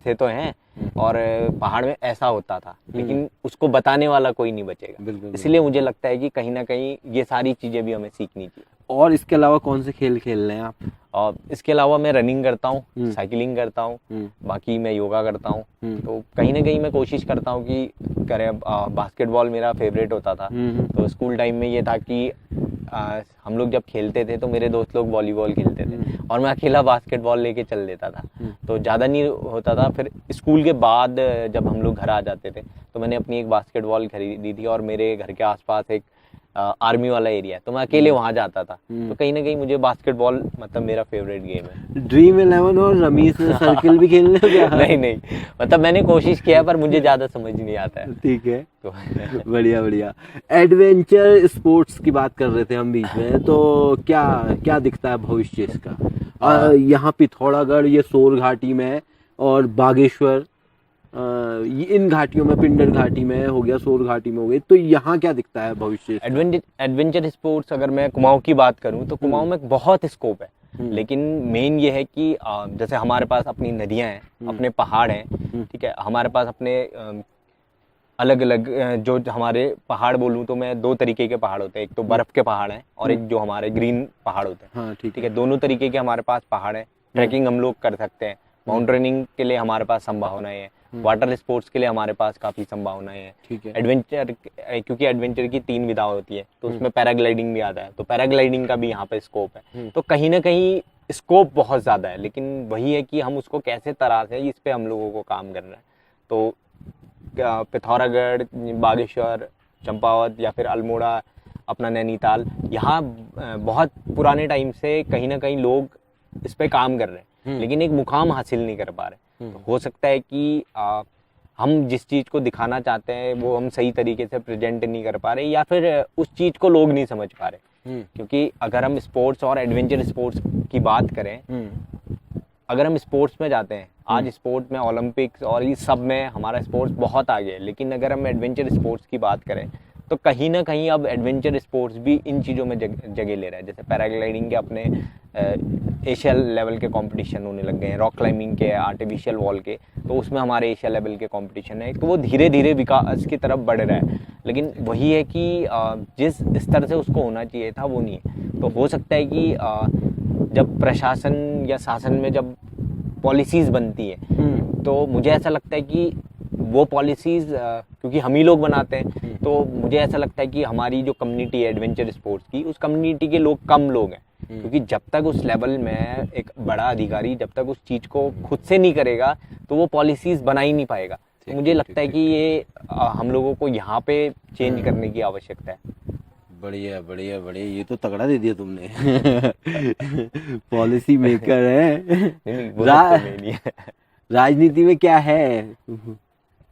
से तो हैं और पहाड़ में ऐसा होता था, लेकिन उसको बताने वाला कोई नहीं बचेगा। इसलिए मुझे लगता है कि कहीं ना कहीं ये सारी चीज़ें भी हमें सीखनी चाहिए। और इसके अलावा कौन से खेल खेल रहे हैं आप? और इसके अलावा मैं रनिंग करता हूँ, साइकिलिंग करता हूँ, बाकी मैं योगा करता हूँ। तो कहीं ना कहीं मैं कोशिश करता हूँ कि करें। बास्केटबॉल मेरा फेवरेट होता था, तो स्कूल टाइम में ये था कि हम लोग जब खेलते थे तो मेरे दोस्त लोग वॉलीबॉल खेलते थे और मैं अकेला बास्केटबॉल लेके चल देता था, तो ज़्यादा नहीं होता था। फिर स्कूल के बाद जब हम लोग घर आ जाते थे तो मैंने अपनी एक बास्केटबॉल खरीदी थी, और मेरे घर के आसपास एक आर्मी वाला एरिया है, तो मैं अकेले वहाँ जाता था। तो कहीं ना कहीं मुझे बास्केटबॉल मतलब मेरा फेवरेट गेम है। ड्रीम 11 और रमीज सर्किल भी खेलने हो गया? नहीं, मतलब मैंने कोशिश किया पर मुझे ज़्यादा समझ नहीं आता है। ठीक है, तो बढ़िया बढ़िया। एडवेंचर स्पोर्ट्स की बात कर रहे थे हम बीच में, तो क्या क्या दिखता है भविष्य इसका? यहाँ पिथौरागढ़, ये सोर घाटी में और बागेश्वर, इन घाटियों में, पिंडर घाटी में हो गया, सोर घाटी में हो गई, तो यहाँ क्या दिखता है भविष्य? एडवेंचर स्पोर्ट्स अगर मैं कुमाऊं की बात करूं तो कुमाऊं में बहुत स्कोप है, लेकिन मेन ये है कि जैसे हमारे पास अपनी नदियां हैं, अपने पहाड़ हैं, ठीक है, हमारे पास अपने अलग अलग जो हमारे पहाड़ बोलूँ तो मैं 2 तरीके के पहाड़ होते हैं, एक तो बर्फ़ के पहाड़ हैं और एक जो हमारे ग्रीन पहाड़ होते हैं। हाँ ठीक है, दोनों तरीके के हमारे पास पहाड़ हैं। ट्रैकिंग हम लोग कर सकते हैं, माउंटेनिंग के लिए हमारे पास संभावनाएं हैं, वाटर स्पोर्ट्स के लिए हमारे पास काफ़ी संभावनाएं हैं। ठीक है। एडवेंचर, क्योंकि एडवेंचर की 3 विधाएं होती है, तो उसमें पैराग्लाइडिंग भी आता है, तो पैराग्लाइडिंग का भी यहाँ पे स्कोप है। तो कहीं ना कहीं स्कोप बहुत ज़्यादा है, लेकिन वही है कि हम उसको कैसे तराशें, इस पे हम लोगों को काम करना है। तो पिथौरागढ़, बागेश्वर, चंपावत या फिर अल्मोड़ा, अपना नैनीताल, यहाँ बहुत पुराने टाइम से कहीं ना कहीं लोग इस पे काम कर रहे हैं, लेकिन एक मुकाम हासिल नहीं कर पा रहे। तो हो सकता है कि हम जिस चीज़ को दिखाना चाहते हैं वो हम सही तरीके से प्रेजेंट नहीं कर पा रहे, या फिर उस चीज़ को लोग नहीं समझ पा रहे। क्योंकि अगर हम स्पोर्ट्स और एडवेंचर स्पोर्ट्स की बात करें, अगर हम स्पोर्ट्स में जाते हैं, आज स्पोर्ट में ओलंपिक्स और इस सब में हमारा स्पोर्ट्स बहुत आगे है, लेकिन अगर हम एडवेंचर स्पोर्ट्स की बात करें तो कहीं ना कहीं अब एडवेंचर स्पोर्ट्स भी इन चीज़ों में जगह ले रहा है। जैसे पैराग्लाइडिंग के अपने एशिया लेवल के कंपटीशन होने लग गए हैं, रॉक क्लाइंबिंग के, आर्टिफिशियल वॉल के, तो उसमें हमारे एशिया लेवल के कंपटीशन है। तो वो धीरे धीरे विकास की तरफ बढ़ रहा है, लेकिन वही है कि जिस स्तर से उसको होना चाहिए था वो नहीं है। तो हो सकता है कि जब प्रशासन या शासन में जब पॉलिसीज़ बनती है तो मुझे ऐसा लगता है कि वो पॉलिसीज़ क्योंकि हम ही लोग बनाते हैं, तो मुझे ऐसा लगता है कि हमारी जो कम्युनिटी है एडवेंचर स्पोर्ट्स की, उस कम्युनिटी के लोग कम लोग हैं। क्योंकि जब तक उस लेवल में एक बड़ा अधिकारी जब तक उस चीज़ को खुद से नहीं करेगा तो वो पॉलिसीज़ बना ही नहीं पाएगा। तो मुझे लगता है कि ये हम लोगों को यहाँ पे चेंज करने की आवश्यकता है। बढ़िया बढ़िया बढ़िया, ये तो तगड़ा दे दिया तुमने। पॉलिसी मेकर है। राजनीति में क्या है,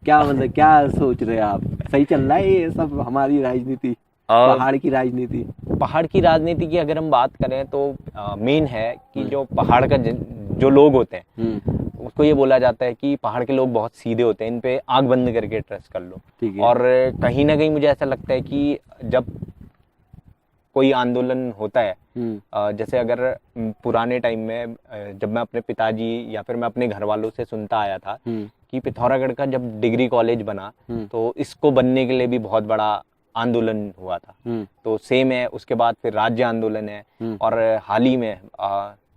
क्या मतलब क्या सोच रहे हैं आप? सही चल रहा है ये सब हमारी राजनीति, पहाड़ की राजनीति? पहाड़ की राजनीति की अगर हम बात करें तो मेन है कि जो पहाड़ का जो लोग होते हैं उसको ये बोला जाता है कि पहाड़ के लोग बहुत सीधे होते हैं, इन पे आंख बंद करके ट्रस्ट कर लो। और कहीं ना कहीं मुझे ऐसा लगता है कि जब कोई आंदोलन होता है, जैसे अगर पुराने टाइम में जब मैं अपने पिताजी या फिर मैं अपने घर वालों से सुनता आया था कि पिथौरागढ़ का जब डिग्री कॉलेज बना तो इसको बनने के लिए भी बहुत बड़ा आंदोलन हुआ था। तो सेम है, उसके बाद फिर राज्य आंदोलन है, और हाल ही में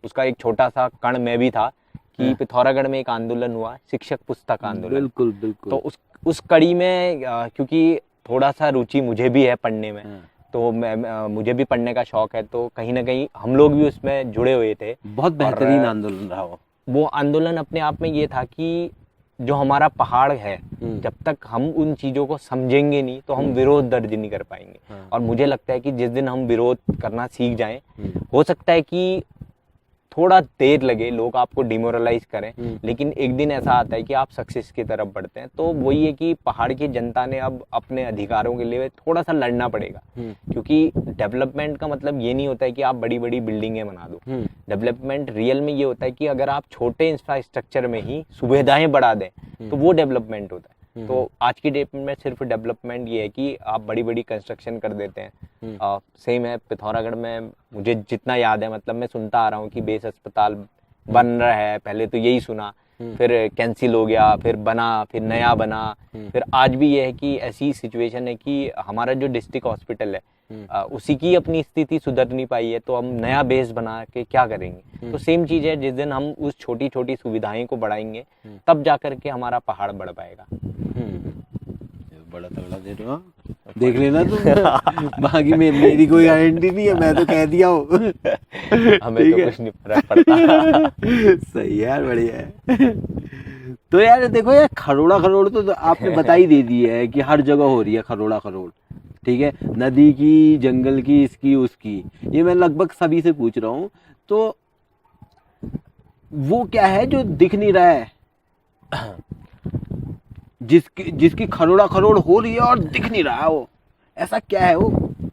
उसका एक छोटा सा कण में भी था कि पिथौरागढ़ में एक आंदोलन हुआ, शिक्षक पुस्तक आंदोलन। बिल्कुल बिल्कुल। तो उस कड़ी में क्योंकि थोड़ा सा रुचि मुझे भी है पढ़ने में, तो मुझे भी पढ़ने का शौक है, तो कहीं ना कहीं हम लोग भी उसमें जुड़े हुए थे। बहुत बेहतरीन आंदोलन रहा वो आंदोलन अपने आप में ये था कि जो हमारा पहाड़ है, जब तक हम उन चीज़ों को समझेंगे नहीं तो हम विरोध दर्ज नहीं कर पाएंगे। और मुझे लगता है कि जिस दिन हम विरोध करना सीख जाएं, हो सकता है कि थोड़ा देर लगे, लोग आपको डिमोरलाइज करें, लेकिन एक दिन ऐसा आता है कि आप सक्सेस की तरफ बढ़ते हैं। तो वही है कि पहाड़ की जनता ने अब अपने अधिकारों के लिए थोड़ा सा लड़ना पड़ेगा, क्योंकि डेवलपमेंट का मतलब ये नहीं होता है कि आप बड़ी बड़ी बिल्डिंगें बना दो। डेवलपमेंट रियल में ये होता है कि अगर आप छोटे इंफ्रास्ट्रक्चर में ही सुविधाएं बढ़ा दें तो वो डेवलपमेंट होता है। तो आज की डेट में सिर्फ डेवलपमेंट ये है कि आप बड़ी बड़ी कंस्ट्रक्शन कर देते हैं। सेम है पिथौरागढ़ में, मुझे जितना याद है, मतलब मैं सुनता आ रहा हूँ कि बेस अस्पताल बन रहा है, पहले तो यही सुना, फिर कैंसिल हो गया, फिर बना, फिर नया बना, फिर आज भी ये है कि ऐसी सिचुएशन है कि हमारा जो डिस्ट्रिक्ट हॉस्पिटल है उसी की अपनी स्थिति सुधर नहीं पाई है, तो हम नया बेस बना के क्या करेंगे। तो सेम चीज़ है, जिस दिन हम उस छोटी छोटी सुविधाएं को बढ़ाएंगे तब जा करके हमारा पहाड़ बढ़ पाएगा। बड़ा तगड़ा दे रहे हो, देख लेना तुम। बाकी मेरी कोई गारंटी नहीं है, मैं तो कह दिया हूँ। हमें तो कुछ नहीं फर्क पड़ता। सही है यार, बढ़िया है। तो यार देखो यार, खरोड़ा तो आपने बता ही दे दी है कि हर जगह हो रही है खरोड़। ठीक है, नदी की, जंगल की, इसकी उसकी, ये मैं लगभग सभी से पूछ रहा हूँ। तो वो क्या है जो दिख नहीं रहा है, जिसकी खरोड़ा हो रही है और दिख नहीं रहा है, वो ऐसा क्या है वो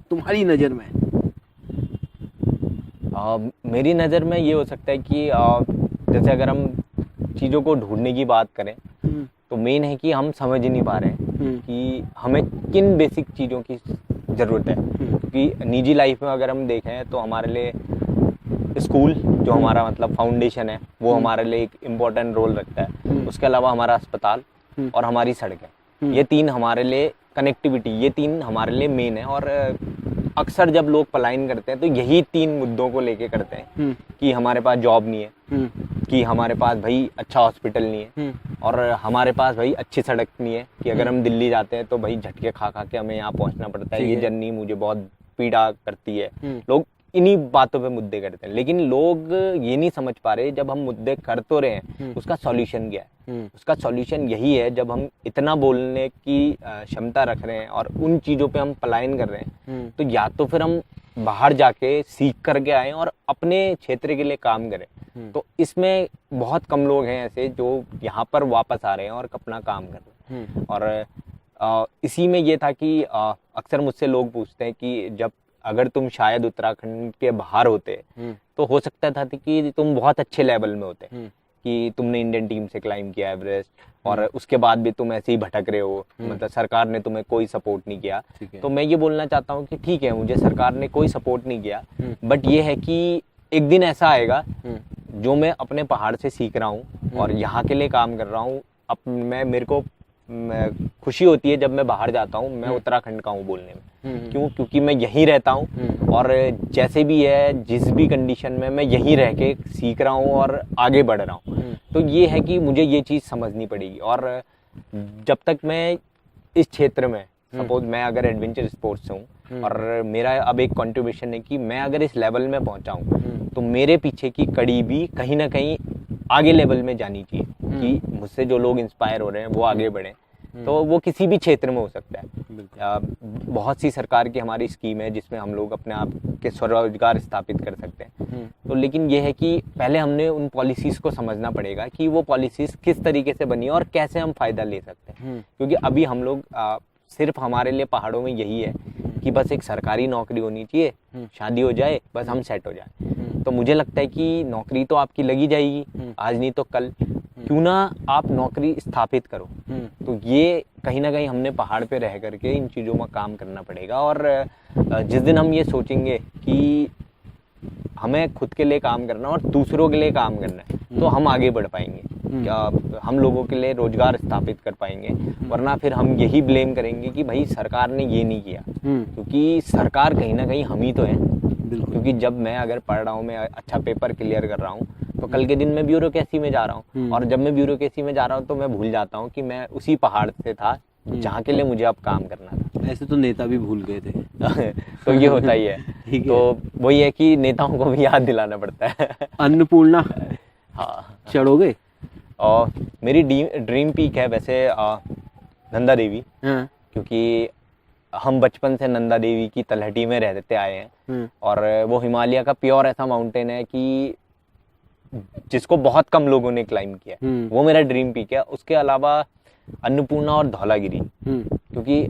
तुम्हारी नज़र में? मेरी नज़र में ये हो सकता है कि जैसे अगर हम चीज़ों को ढूंढने की बात करें तो मेन है कि हम समझ ही नहीं पा रहे हैं कि हमें किन बेसिक चीज़ों की ज़रूरत है। क्योंकि निजी लाइफ में अगर हम देखें तो हमारे लिए स्कूल जो हमारा मतलब फाउंडेशन है वो हमारे लिए एक इम्पोर्टेंट रोल रखता है। उसके अलावा हमारा अस्पताल और हमारी सड़कें, ये तीन हमारे लिए कनेक्टिविटी, ये तीन हमारे लिए मेन है। और अक्सर जब लोग पलायन करते हैं तो यही तीन मुद्दों को लेके करते हैं कि हमारे पास जॉब नहीं है, कि हमारे पास भाई अच्छा हॉस्पिटल नहीं है, और हमारे पास भाई अच्छी सड़क नहीं है, कि अगर हम दिल्ली जाते हैं तो भाई झटके खा खा के हमें यहाँ पहुँचना पड़ता है, ये जर्नी मुझे बहुत पीड़ा करती है। लोग इन्हीं बातों पे मुद्दे करते हैं, लेकिन लोग ये नहीं समझ पा रहे जब हम मुद्दे कर तो रहे हैं उसका सॉल्यूशन क्या है। उसका सॉल्यूशन यही है, जब हम इतना बोलने की क्षमता रख रहे हैं और उन चीज़ों पे हम पलायन कर रहे हैं, तो या तो फिर हम बाहर जाके सीख करके आए और अपने क्षेत्र के लिए काम करें। तो इसमें बहुत कम लोग हैं ऐसे जो यहाँ पर वापस आ रहे हैं और अपना काम कर रहे हैं। और इसी में ये था कि अक्सर मुझसे लोग पूछते हैं कि जब अगर तुम शायद उत्तराखंड के बाहर होते तो हो सकता था कि तुम बहुत अच्छे लेवल में होते, कि तुमने इंडियन टीम से क्लाइम किया एवरेस्ट, और उसके बाद भी तुम ऐसे ही भटक रहे हो, मतलब सरकार ने तुम्हें कोई सपोर्ट नहीं किया। तो मैं ये बोलना चाहता हूँ कि ठीक है, मुझे सरकार ने कोई सपोर्ट नहीं किया, बट ये है कि एक दिन ऐसा आएगा जो मैं अपने पहाड़ से सीख रहा हूँ और यहाँ के लिए काम कर रहा हूँ। अब मेरे को खुशी होती है जब मैं बाहर जाता हूँ, मैं उत्तराखंड का हूँ बोलने में। क्यों? क्योंकि मैं यहीं रहता हूँ और जैसे भी है, जिस भी कंडीशन में, मैं यहीं रह के सीख रहा हूँ और आगे बढ़ रहा हूँ। तो ये है कि मुझे ये चीज़ समझनी पड़ेगी। और जब तक मैं इस क्षेत्र में, सपोज मैं अगर एडवेंचर स्पोर्ट्स से हूँ और मेरा अब एक कंट्रीब्यूशन है कि मैं अगर इस लेवल में पहुँचा हूँ, तो मेरे पीछे की कड़ी भी कहीं ना कहीं आगे लेवल में जानी चाहिए, कि मुझसे जो लोग इंस्पायर हो रहे हैं वो आगे बढ़ें। तो वो किसी भी क्षेत्र में हो सकता है। बहुत सी सरकार की हमारी स्कीम है जिसमें हम लोग अपने आप के स्वरोजगार स्थापित कर सकते हैं। तो लेकिन ये है कि पहले हमने उन पॉलिसीज़ को समझना पड़ेगा कि वो पॉलिसीज़ किस तरीके से बनी है और कैसे हम फ़ायदा ले सकते हैं। क्योंकि अभी हम लोग सिर्फ हमारे लिए पहाड़ों में यही है कि बस एक सरकारी नौकरी होनी चाहिए, शादी हो जाए, बस हम सेट हो जाए। तो मुझे लगता है कि नौकरी तो आपकी लगी जाएगी, आज नहीं तो कल। क्यों ना आप नौकरी स्थापित करो। तो ये कहीं ना कहीं हमने पहाड़ पे रह करके इन चीज़ों में काम करना पड़ेगा। और जिस दिन हम ये सोचेंगे कि हमें खुद के लिए काम करना और दूसरों के लिए काम करना है, तो हम आगे बढ़ पाएंगे। क्या हम लोगों के लिए रोजगार स्थापित कर पाएंगे। वरना फिर हम यही ब्लेम करेंगे कि भाई सरकार ने ये नहीं किया, क्योंकि सरकार कहीं ना कहीं हम ही तो हैं। क्योंकि जब मैं अगर पढ़ रहा हूँ, मैं अच्छा पेपर क्लियर कर रहा हूँ, तो कल के दिन मैं ब्यूरोक्रेसी में जा रहा हूँ, और जब मैं ब्यूरोक्रेसी में जा रहा हूँ तो मैं भूल जाता हूँ कि मैं उसी पहाड़ से था जहाँ के लिए मुझे अब काम करना था। ऐसे तो नेता भी भूल गए थे। तो ये होता ही है। तो वही है कि नेताओं को भी याद दिलाना पड़ता है। अन्नपूर्णा हाँ, चढ़ोगे? और मेरी ड्रीम पीक है वैसे नंदा देवी। क्योंकि हम बचपन से नंदा देवी की तलहटी में रहते आए हैं, और वो हिमालय का प्योर ऐसा माउंटेन है कि जिसको बहुत कम लोगों ने क्लाइम किया। वो मेरा ड्रीम पीक है। उसके अलावा अन्नपूर्णा और धौलागिरी, क्योंकि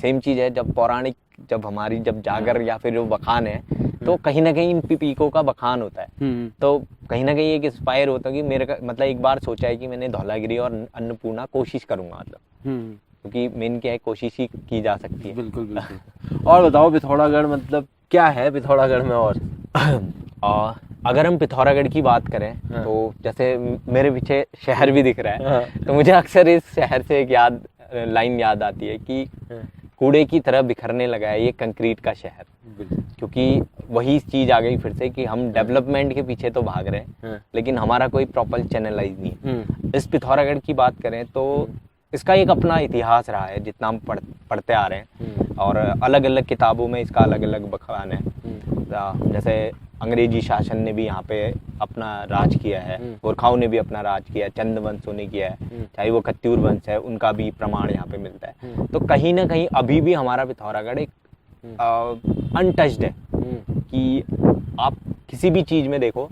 सेम चीज़ है। जब पौराणिक, जब हमारी जब जागर या फिर वो बखान है, तो कहीं ना कहीं इन पीकों का बखान होता है। तो कहीं ना कहीं एक इंस्पायर होता है कि मेरे का मतलब एक बार सोचा है कि मैंने धौलागिरी और अन्नपूर्णा कोशिश करूंगा, मतलब क्योंकि मेन क्या है, कोशिश ही की जा सकती है। बिल्कुल बिल्कुल। और बताओ पिथौरागढ़ मतलब क्या है पिथौरागढ़ में? और अगर हम पिथौरागढ़ की बात करें, तो जैसे मेरे पीछे शहर भी दिख रहा है, तो मुझे अक्सर इस शहर से एक लाइन याद आती है कि कूड़े की तरह बिखरने लगा है ये कंक्रीट का शहर। क्योंकि वही चीज़ आ गई फिर से कि हम डेवलपमेंट के पीछे तो भाग रहे हैं, लेकिन हमारा कोई प्रॉपर चैनलाइज नहीं है। इस पिथौरागढ़ की बात करें तो इसका एक अपना इतिहास रहा है, जितना हम पढ़ते आ रहे हैं, और अलग अलग किताबों में इसका अलग अलग बखान है। जैसे अंग्रेजी शासन ने भी यहाँ पे अपना राज किया है, गोरखाओं ने भी अपना राज किया है, चंद वंशों ने किया है, चाहे वो कत्यूर वंश है, उनका भी प्रमाण यहाँ पे मिलता है। तो कहीं ना कहीं अभी भी हमारा पिथौरागढ़ एक अनटच्ड है, कि आप किसी भी चीज़ में देखो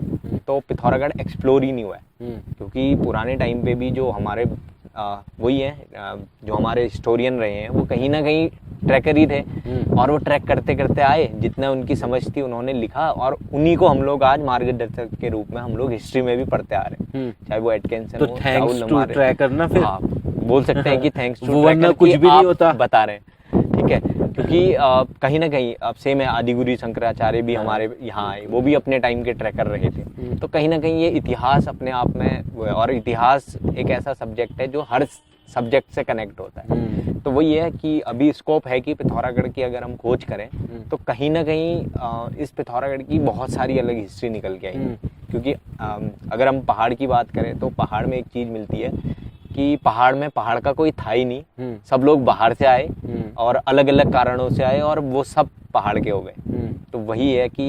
तो पिथौरागढ़ एक्सप्लोर ही नहीं हुआ है। क्योंकि पुराने टाइम पे भी जो हमारे वही है, जो हमारे हिस्टोरियन रहे हैं, वो कहीं ना कहीं ट्रैकर ही थे, और वो ट्रैक करते करते आए, जितना उनकी समझ थी उन्होंने लिखा, और उन्हीं को हम लोग आज मार्गदर्शक के रूप में हम लोग हिस्ट्री में भी पढ़ते आ रहे हैं। चाहे वो एटकिंसन हो, थैंक्स टू ट्रैकर ना, फिर हाँ, बोल सकते हैं कि थैंक्स टू ट्रैकर, कुछ भी नहीं होता, बता रहे हैं। ठीक है, क्योंकि कहीं ना कहीं अब सेम है, आदिगुरु शंकराचार्य भी हमारे यहाँ आए, वो भी अपने टाइम के ट्रैकर रहे थे। तो कहीं ना कहीं ये इतिहास अपने आप में, और इतिहास एक ऐसा सब्जेक्ट है जो हर सब्जेक्ट से कनेक्ट होता है। तो वही है कि अभी स्कोप है कि पिथौरागढ़ की अगर हम खोज करें तो कहीं ना कहीं इस पिथौरागढ़ की बहुत सारी अलग हिस्ट्री निकल के आई। क्योंकि अगर हम पहाड़ की बात करें तो पहाड़ में एक चीज़ मिलती है कि पहाड़ में पहाड़ का कोई था ही नहीं, सब लोग बाहर से आए और अलग अलग कारणों से आए और वो सब पहाड़ के हो गए। तो वही है कि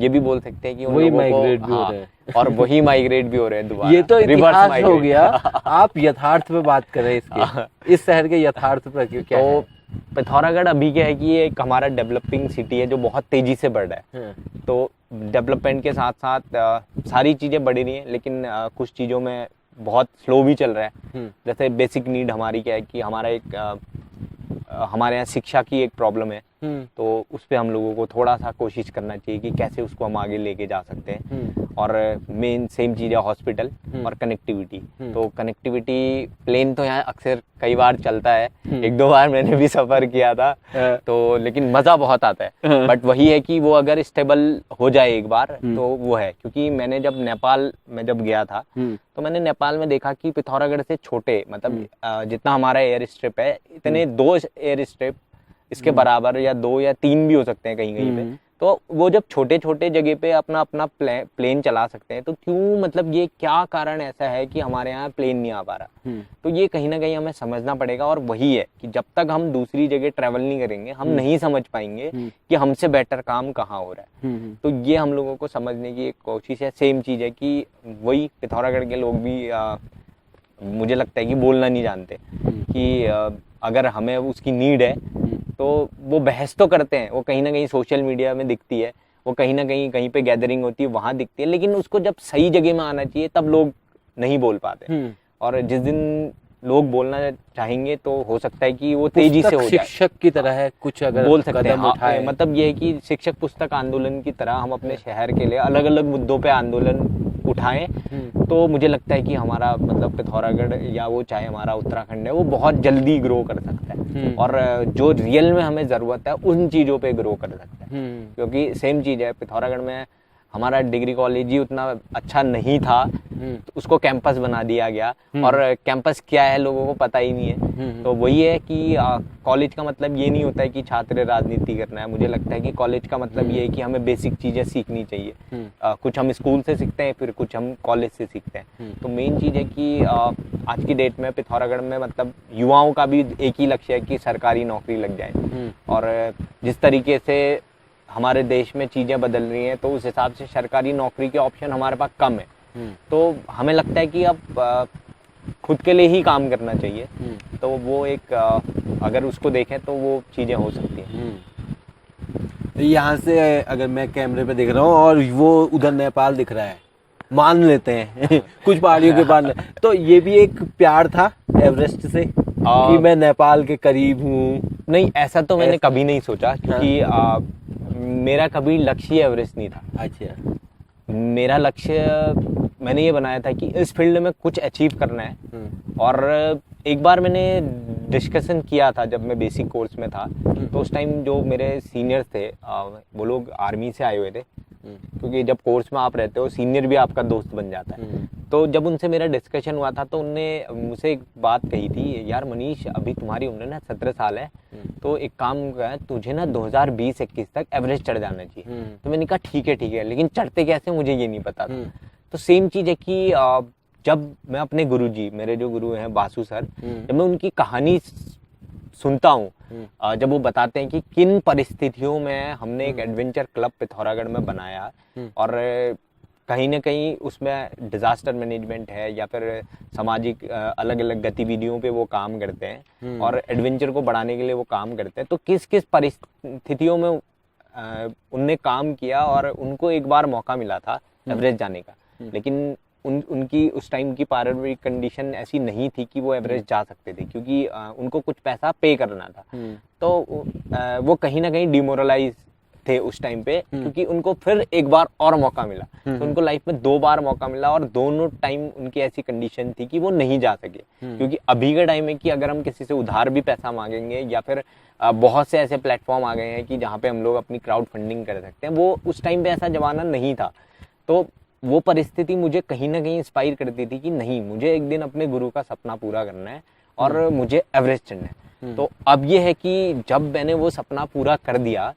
ये भी बोल सकते हैं कि उन वही लोगों को माइग्रेट भी हो रहे हैं। और वही माइग्रेट भी हो रहे हैं दोबारा। ये तो Reverse इतिहास हो migrate। गया, आप यथार्थ पे बात कर रहे हैं इसके, इस शहर के यथार्थ पर क्या तो है? पिथौरागढ़ अभी क्या है कि ये एक हमारा डेवलपिंग सिटी है जो बहुत तेजी से बढ़ रहा है। तो डेवलपमेंट के साथ साथ सारी चीज़ें बढ़ रही हैं, लेकिन कुछ चीज़ों में बहुत स्लो भी चल रहा है। जैसे बेसिक नीड हमारी क्या है कि हमारा एक हमारे यहाँ शिक्षा की एक प्रॉब्लम है, तो उस पर हम लोगों को थोड़ा सा कोशिश करना चाहिए कि कैसे उसको हम आगे लेके जा सकते हैं। और मेन सेम चीज़ है हॉस्पिटल और कनेक्टिविटी। तो कनेक्टिविटी प्लेन तो यहाँ अक्सर कई बार चलता है, एक दो बार मैंने भी सफ़र किया था, तो लेकिन मज़ा बहुत आता है। बट वही है कि वो अगर स्टेबल हो जाए एक बार तो वो है। क्योंकि मैंने जब नेपाल में जब गया था तो मैंने नेपाल में देखा कि पिथौरागढ़ से छोटे मतलब जितना हमारा एयर स्ट्रिप है इतने 2 एयर स्ट्रिप इसके बराबर या 2 या 3 भी हो सकते हैं कहीं कहीं पे। तो वो जब छोटे छोटे जगह पे अपना अपना प्लेन चला सकते हैं तो क्यों, मतलब ये क्या कारण ऐसा है कि हमारे यहाँ प्लेन नहीं आ पा रहा। तो ये कहीं ना कहीं हमें समझना पड़ेगा। और वही है कि जब तक हम दूसरी जगह ट्रैवल नहीं करेंगे हम नहीं समझ पाएंगे कि हमसे बेटर काम कहाँ हो रहा है। तो ये हम लोगों को समझने की एक कोशिश है। सेम चीज़ है कि वही पिथौरागढ़ के लोग भी मुझे लगता है कि बोलना नहीं जानते कि अगर हमें उसकी नीड है तो वो बहस तो करते हैं, वो कहीं ना कहीं सोशल मीडिया में दिखती है, वो कहीं ना कहीं कहीं पे गैदरिंग होती है वहाँ दिखती है, लेकिन उसको जब सही जगह में आना चाहिए तब लोग नहीं बोल पाते। और जिस दिन लोग बोलना चाहेंगे तो हो सकता है कि वो तेजी से हो जाए। शिक्षक की तरह है कुछ अगर बोल सकते हैं। उठाए। मतलब ये है कि शिक्षक पुस्तक आंदोलन की तरह हम अपने शहर के लिए अलग अलग मुद्दों पे आंदोलन उठाएं तो मुझे लगता है कि हमारा मतलब पिथौरागढ़ या वो चाहे हमारा उत्तराखंड है वो बहुत जल्दी ग्रो कर सकता है। और जो रियल में हमें ज़रूरत है उन चीज़ों पे ग्रो कर सकता है। क्योंकि सेम चीज़ है, पिथौरागढ़ में हमारा डिग्री कॉलेज ही उतना अच्छा नहीं था, तो उसको कैंपस बना दिया गया। और कैंपस क्या है लोगों को पता ही नहीं है। तो वही है कि कॉलेज का मतलब ये नहीं होता है कि छात्र राजनीति करना है। मुझे लगता है कि कॉलेज का मतलब ये है कि हमें बेसिक चीज़ें सीखनी चाहिए। कुछ हम स्कूल से सीखते हैं, फिर कुछ हम कॉलेज से सीखते हैं। तो मेन चीज़ है कि आज की डेट में पिथौरागढ़ में मतलब युवाओं का भी एक ही लक्ष्य है कि सरकारी नौकरी लग जाए। और जिस तरीके से हमारे देश में चीज़ें बदल रही हैं तो उस हिसाब से सरकारी नौकरी के ऑप्शन हमारे पास कम है। तो हमें लगता है कि अब खुद के लिए ही काम करना चाहिए। तो वो एक अगर उसको देखें तो वो चीज़ें हो सकती हैं। यहाँ से अगर मैं कैमरे पे देख रहा हूँ और वो उधर नेपाल दिख रहा है, मान लेते हैं कुछ पहाड़ियों के पास, तो ये भी एक प्यार था एवरेस्ट से कि मैं नेपाल के करीब हूँ? नहीं, ऐसा तो मैंने कभी नहीं सोचा, क्योंकि मेरा कभी लक्ष्य एवरेस्ट नहीं था। अच्छा। मेरा लक्ष्य मैंने ये बनाया था कि इस फील्ड में कुछ अचीव करना है। और एक बार मैंने डिस्कशन किया था जब मैं बेसिक कोर्स में था, तो उस टाइम जो मेरे सीनियर थे वो लोग आर्मी से आए हुए थे। क्योंकि जब कोर्स में आप रहते हो सीनियर भी आपका दोस्त बन जाता है। तो जब उनसे मेरा डिस्कशन हुआ था तो उनने मुझसे एक बात कही थी, यार मनीष अभी तुम्हारी उम्र ना 17 साल है, तो एक काम कर, तुझे ना 2020-21 तक एवरेस्ट चढ़ जाना चाहिए। तो मैंने कहा ठीक है, लेकिन चढ़ते कैसे मुझे ये नहीं पता था। तो सेम चीज़ है कि जब मैं अपने गुरुजी, मेरे जो गुरु हैं बासु सर, जब मैं उनकी कहानी सुनता हूँ, जब वो बताते हैं कि किन परिस्थितियों में हमने एक एडवेंचर क्लब पिथौरागढ़ में बनाया और कहीं ना कहीं उसमें डिजास्टर मैनेजमेंट है या फिर सामाजिक अलग अलग गतिविधियों पे वो काम करते हैं और एडवेंचर को बढ़ाने के लिए वो काम करते हैं, तो किस किस परिस्थितियों में उनने काम किया और उनको एक बार मौका मिला था एवरेस्ट जाने का, लेकिन उनकी उस टाइम की पारिवारिक कंडीशन ऐसी नहीं थी कि वो एवरेस्ट जा सकते थे, क्योंकि उनको कुछ पैसा पे करना था। तो वो कहीं ना कहीं डिमोरलाइज थे उस टाइम पे, क्योंकि उनको फिर एक बार और मौका मिला। तो उनको लाइफ में 2 बार मौका मिला और दोनों टाइम उनकी ऐसी कंडीशन थी कि वो नहीं जा सके। क्योंकि अभी के टाइम में कि अगर हम किसी से उधार भी पैसा मांगेंगे या फिर बहुत से ऐसे प्लेटफॉर्म आ गए हैं कि जहाँ पे हम लोग अपनी क्राउड फंडिंग कर सकते हैं, वो उस टाइम पे ऐसा जमाना नहीं था। तो वो परिस्थिति मुझे कहीं ना कहीं इंस्पायर करती थी कि नहीं, मुझे एक दिन अपने गुरु का सपना पूरा करना है और मुझे एवरेस्ट चढ़ना है। तो अब ये है कि जब मैंने वो सपना पूरा कर दिया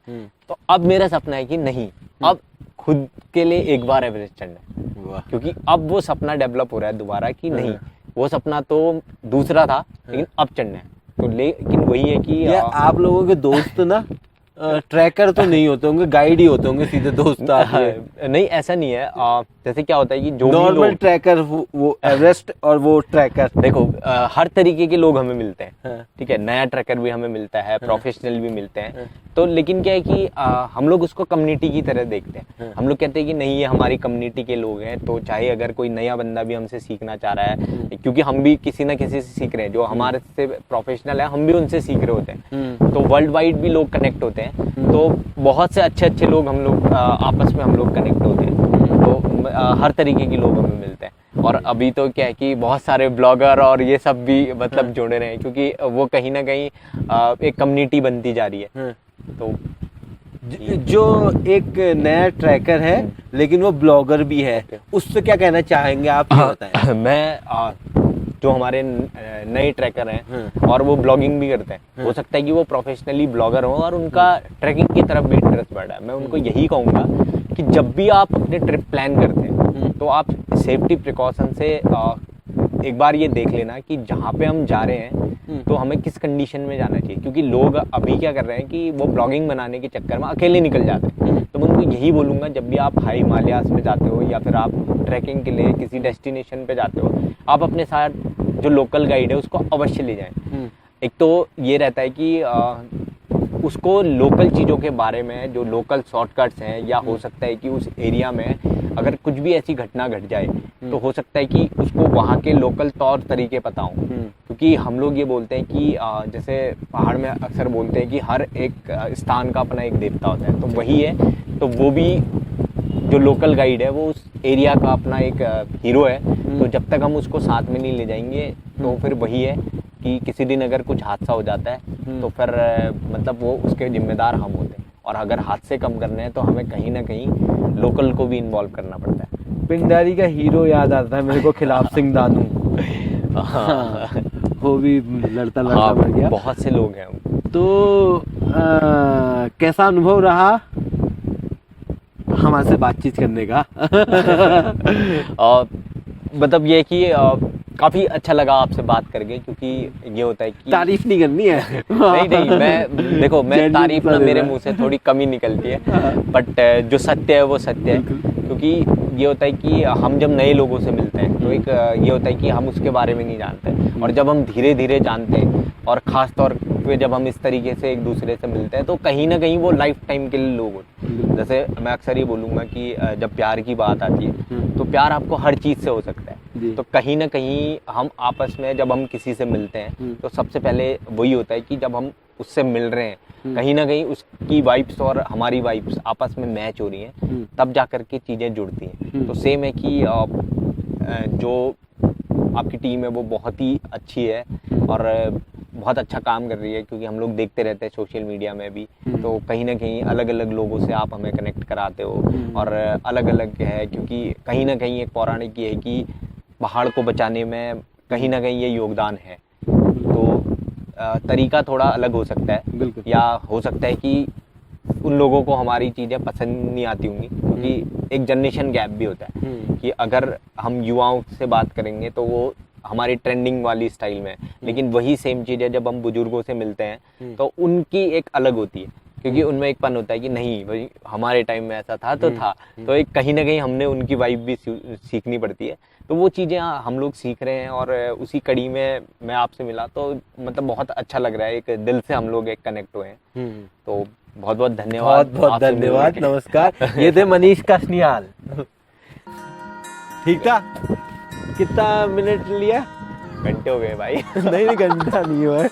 तो अब मेरा सपना है कि नहीं, अब खुद के लिए एक बार एवरेस्ट चढ़ना है, क्योंकि अब वो सपना डेवलप हो रहा है दोबारा कि नहीं, वो सपना तो दूसरा था लेकिन अब चढ़ना है। तो लेकिन वही है कि आप लोगों के दोस्त ना ट्रैकर तो नहीं होते होंगे, गाइड ही होते होंगे, सीधे दोस्त आपके। नहीं, ऐसा नहीं है। जैसे क्या होता है कि जो नॉर्मल ट्रैकर, वो एवरेस्ट और वो ट्रैकर, देखो हर तरीके के लोग हमें मिलते हैं, ठीक है, नया ट्रैकर भी हमें मिलता है, प्रोफेशनल भी मिलते हैं। तो लेकिन क्या है कि हम लोग उसको कम्युनिटी की तरह देखते हैं। हम लोग कहते हैं कि नहीं, ये हमारी कम्युनिटी के लोग हैं, तो चाहे अगर कोई नया बंदा भी हमसे सीखना चाह रहा है, क्योंकि हम भी किसी ना किसी से सीख रहे हैं, जो हमारे से प्रोफेशनल है हम भी उनसे सीख रहे होते हैं। तो वर्ल्ड वाइड भी लोग कनेक्ट होते हैं, तो बहुत से अच्छे अच्छे लोग हम लोग आपस में हम लोग कनेक्ट होते हैं। तो हर तरीके के लोग हमें मिलते हैं। और अभी तो क्या है कि बहुत सारे ब्लॉगर और ये सब भी मतलब जुड़े रहे हैं, क्योंकि वो कहीं ना कहीं एक कम्युनिटी बनती जा रही है। तो जो एक नया ट्रैकर है लेकिन वो ब्लॉगर भी है, उससे क्या कहना चाहेंगे आप, ये बताएं। मैं जो हमारे नए ट्रैकर हैं और वो ब्लॉगिंग भी करते हैं, हो सकता है कि वो प्रोफेशनली ब्लॉगर हो और उनका ट्रैकिंग की तरफ भी इंटरेस्ट बढ़ा है, मैं उनको यही कहूँगा कि जब भी आप अपने ट्रिप प्लान करते हैं तो आप सेफ्टी प्रिकॉशन से एक बार ये देख लेना कि जहाँ पे हम जा रहे हैं तो हमें किस कंडीशन में जाना चाहिए। क्योंकि लोग अभी क्या कर रहे हैं कि वो ब्लॉगिंग बनाने के चक्कर में अकेले निकल जाते हैं। तो मैं उनको यही बोलूँगा, जब भी आप हाई हिमालयास में जाते हो या फिर आप ट्रैकिंग के लिए किसी डेस्टिनेशन पे जाते हो, आप अपने साथ जो लोकल गाइड है उसको अवश्य ले जाएं। एक तो ये रहता है कि उसको लोकल चीज़ों के बारे में, जो लोकल शॉर्टकट्स हैं, या हो सकता है कि उस एरिया में अगर कुछ भी ऐसी घटना घट जाए तो हो सकता है कि उसको वहाँ के लोकल तौर तरीके पता हों। क्योंकि हम लोग ये बोलते हैं कि जैसे पहाड़ में अक्सर बोलते हैं कि हर एक स्थान का अपना एक देवता होता है, तो वही है। तो वो भी जो लोकल गाइड है वो उस एरिया का अपना एक हीरो है। तो जब तक हम उसको साथ में नहीं ले जाएंगे तो फिर वही है कि किसी दिन अगर कुछ हादसा हो जाता है तो फिर मतलब वो उसके जिम्मेदार हम होते हैं। और अगर हादसे कम करने हैं तो हमें कहीं ना कहीं लोकल को भी इन्वॉल्व करना पड़ता है। पिंडारी का हीरो याद आता है मेरे को, खिलाफ सिंह दानू। वो भी लड़ता मर गया। बहुत से लोग हैं। तो कैसा अनुभव रहा हमारे से बातचीत करने का? मतलब ये कि काफ़ी अच्छा लगा आपसे बात करके, क्योंकि ये होता है कि तारीफ नहीं करनी है। नहीं, मैं तारीफ ना मेरे मुंह से थोड़ी कम ही निकलती है, बट जो सत्य है वो सत्य है। क्योंकि ये होता है कि हम जब नए लोगों से मिलते हैं तो एक ये होता है कि हम उसके बारे में नहीं जानते, और जब हम धीरे धीरे जानते हैं और ख़ास तौर पे जब हम इस तरीके से एक दूसरे से मिलते हैं तो कहीं ना कहीं वो लाइफ टाइम के लिए लोग होते हैं। जैसे मैं अक्सर ये बोलूँगा कि जब प्यार की बात आती है तो प्यार आपको हर चीज़ से हो सकता है। तो कहीं ना कहीं हम आपस में जब हम किसी से मिलते हैं तो सबसे पहले वही होता है कि जब हम उससे मिल रहे हैं, कहीं ना कहीं उसकी वाइब्स और हमारी वाइब्स आपस में मैच हो रही हैं, तब जा कर के चीज़ें जुड़ती हैं। तो सेम है कि जो आपकी टीम है वो बहुत ही अच्छी है और बहुत अच्छा काम कर रही है, क्योंकि हम लोग देखते रहते हैं सोशल मीडिया में भी। तो कहीं ना कहीं अलग अलग लोगों से आप हमें कनेक्ट कराते हो, और अलग अलग है क्योंकि कहीं ना कहीं एक पौराणिक ये है कि पहाड़ को बचाने में कहीं ना कहीं ये योगदान है। तो तरीका थोड़ा अलग हो सकता है, या हो सकता है कि उन लोगों को हमारी चीज़ें पसंद नहीं आती होंगी, क्योंकि एक जनरेशन गैप भी होता है कि अगर हम युवाओं से बात करेंगे तो वो हमारी ट्रेंडिंग वाली स्टाइल में, लेकिन वही सेम चीज़ है जब हम बुजुर्गों से मिलते हैं तो उनकी एक अलग होती है, क्योंकि उनमें एक पन होता है कि नहीं भाई हमारे टाइम में ऐसा था तो था। तो एक कहीं ना कहीं हमने उनकी वाइब भी सीखनी पड़ती है। तो वो चीज़ें हम लोग सीख रहे हैं, और उसी कड़ी में मैं आपसे मिला तो मतलब बहुत अच्छा लग रहा है, एक दिल से हम लोग एक कनेक्ट हुए हैं। तो बहुत बहुत धन्यवाद। बहुत धन्यवाद, नमस्कार। ये थे मनीष कासनियाल। ठीक था? कितना मिनट लिया? घंटे हो गए भाई। नहीं, घंटा नहीं हुआ है।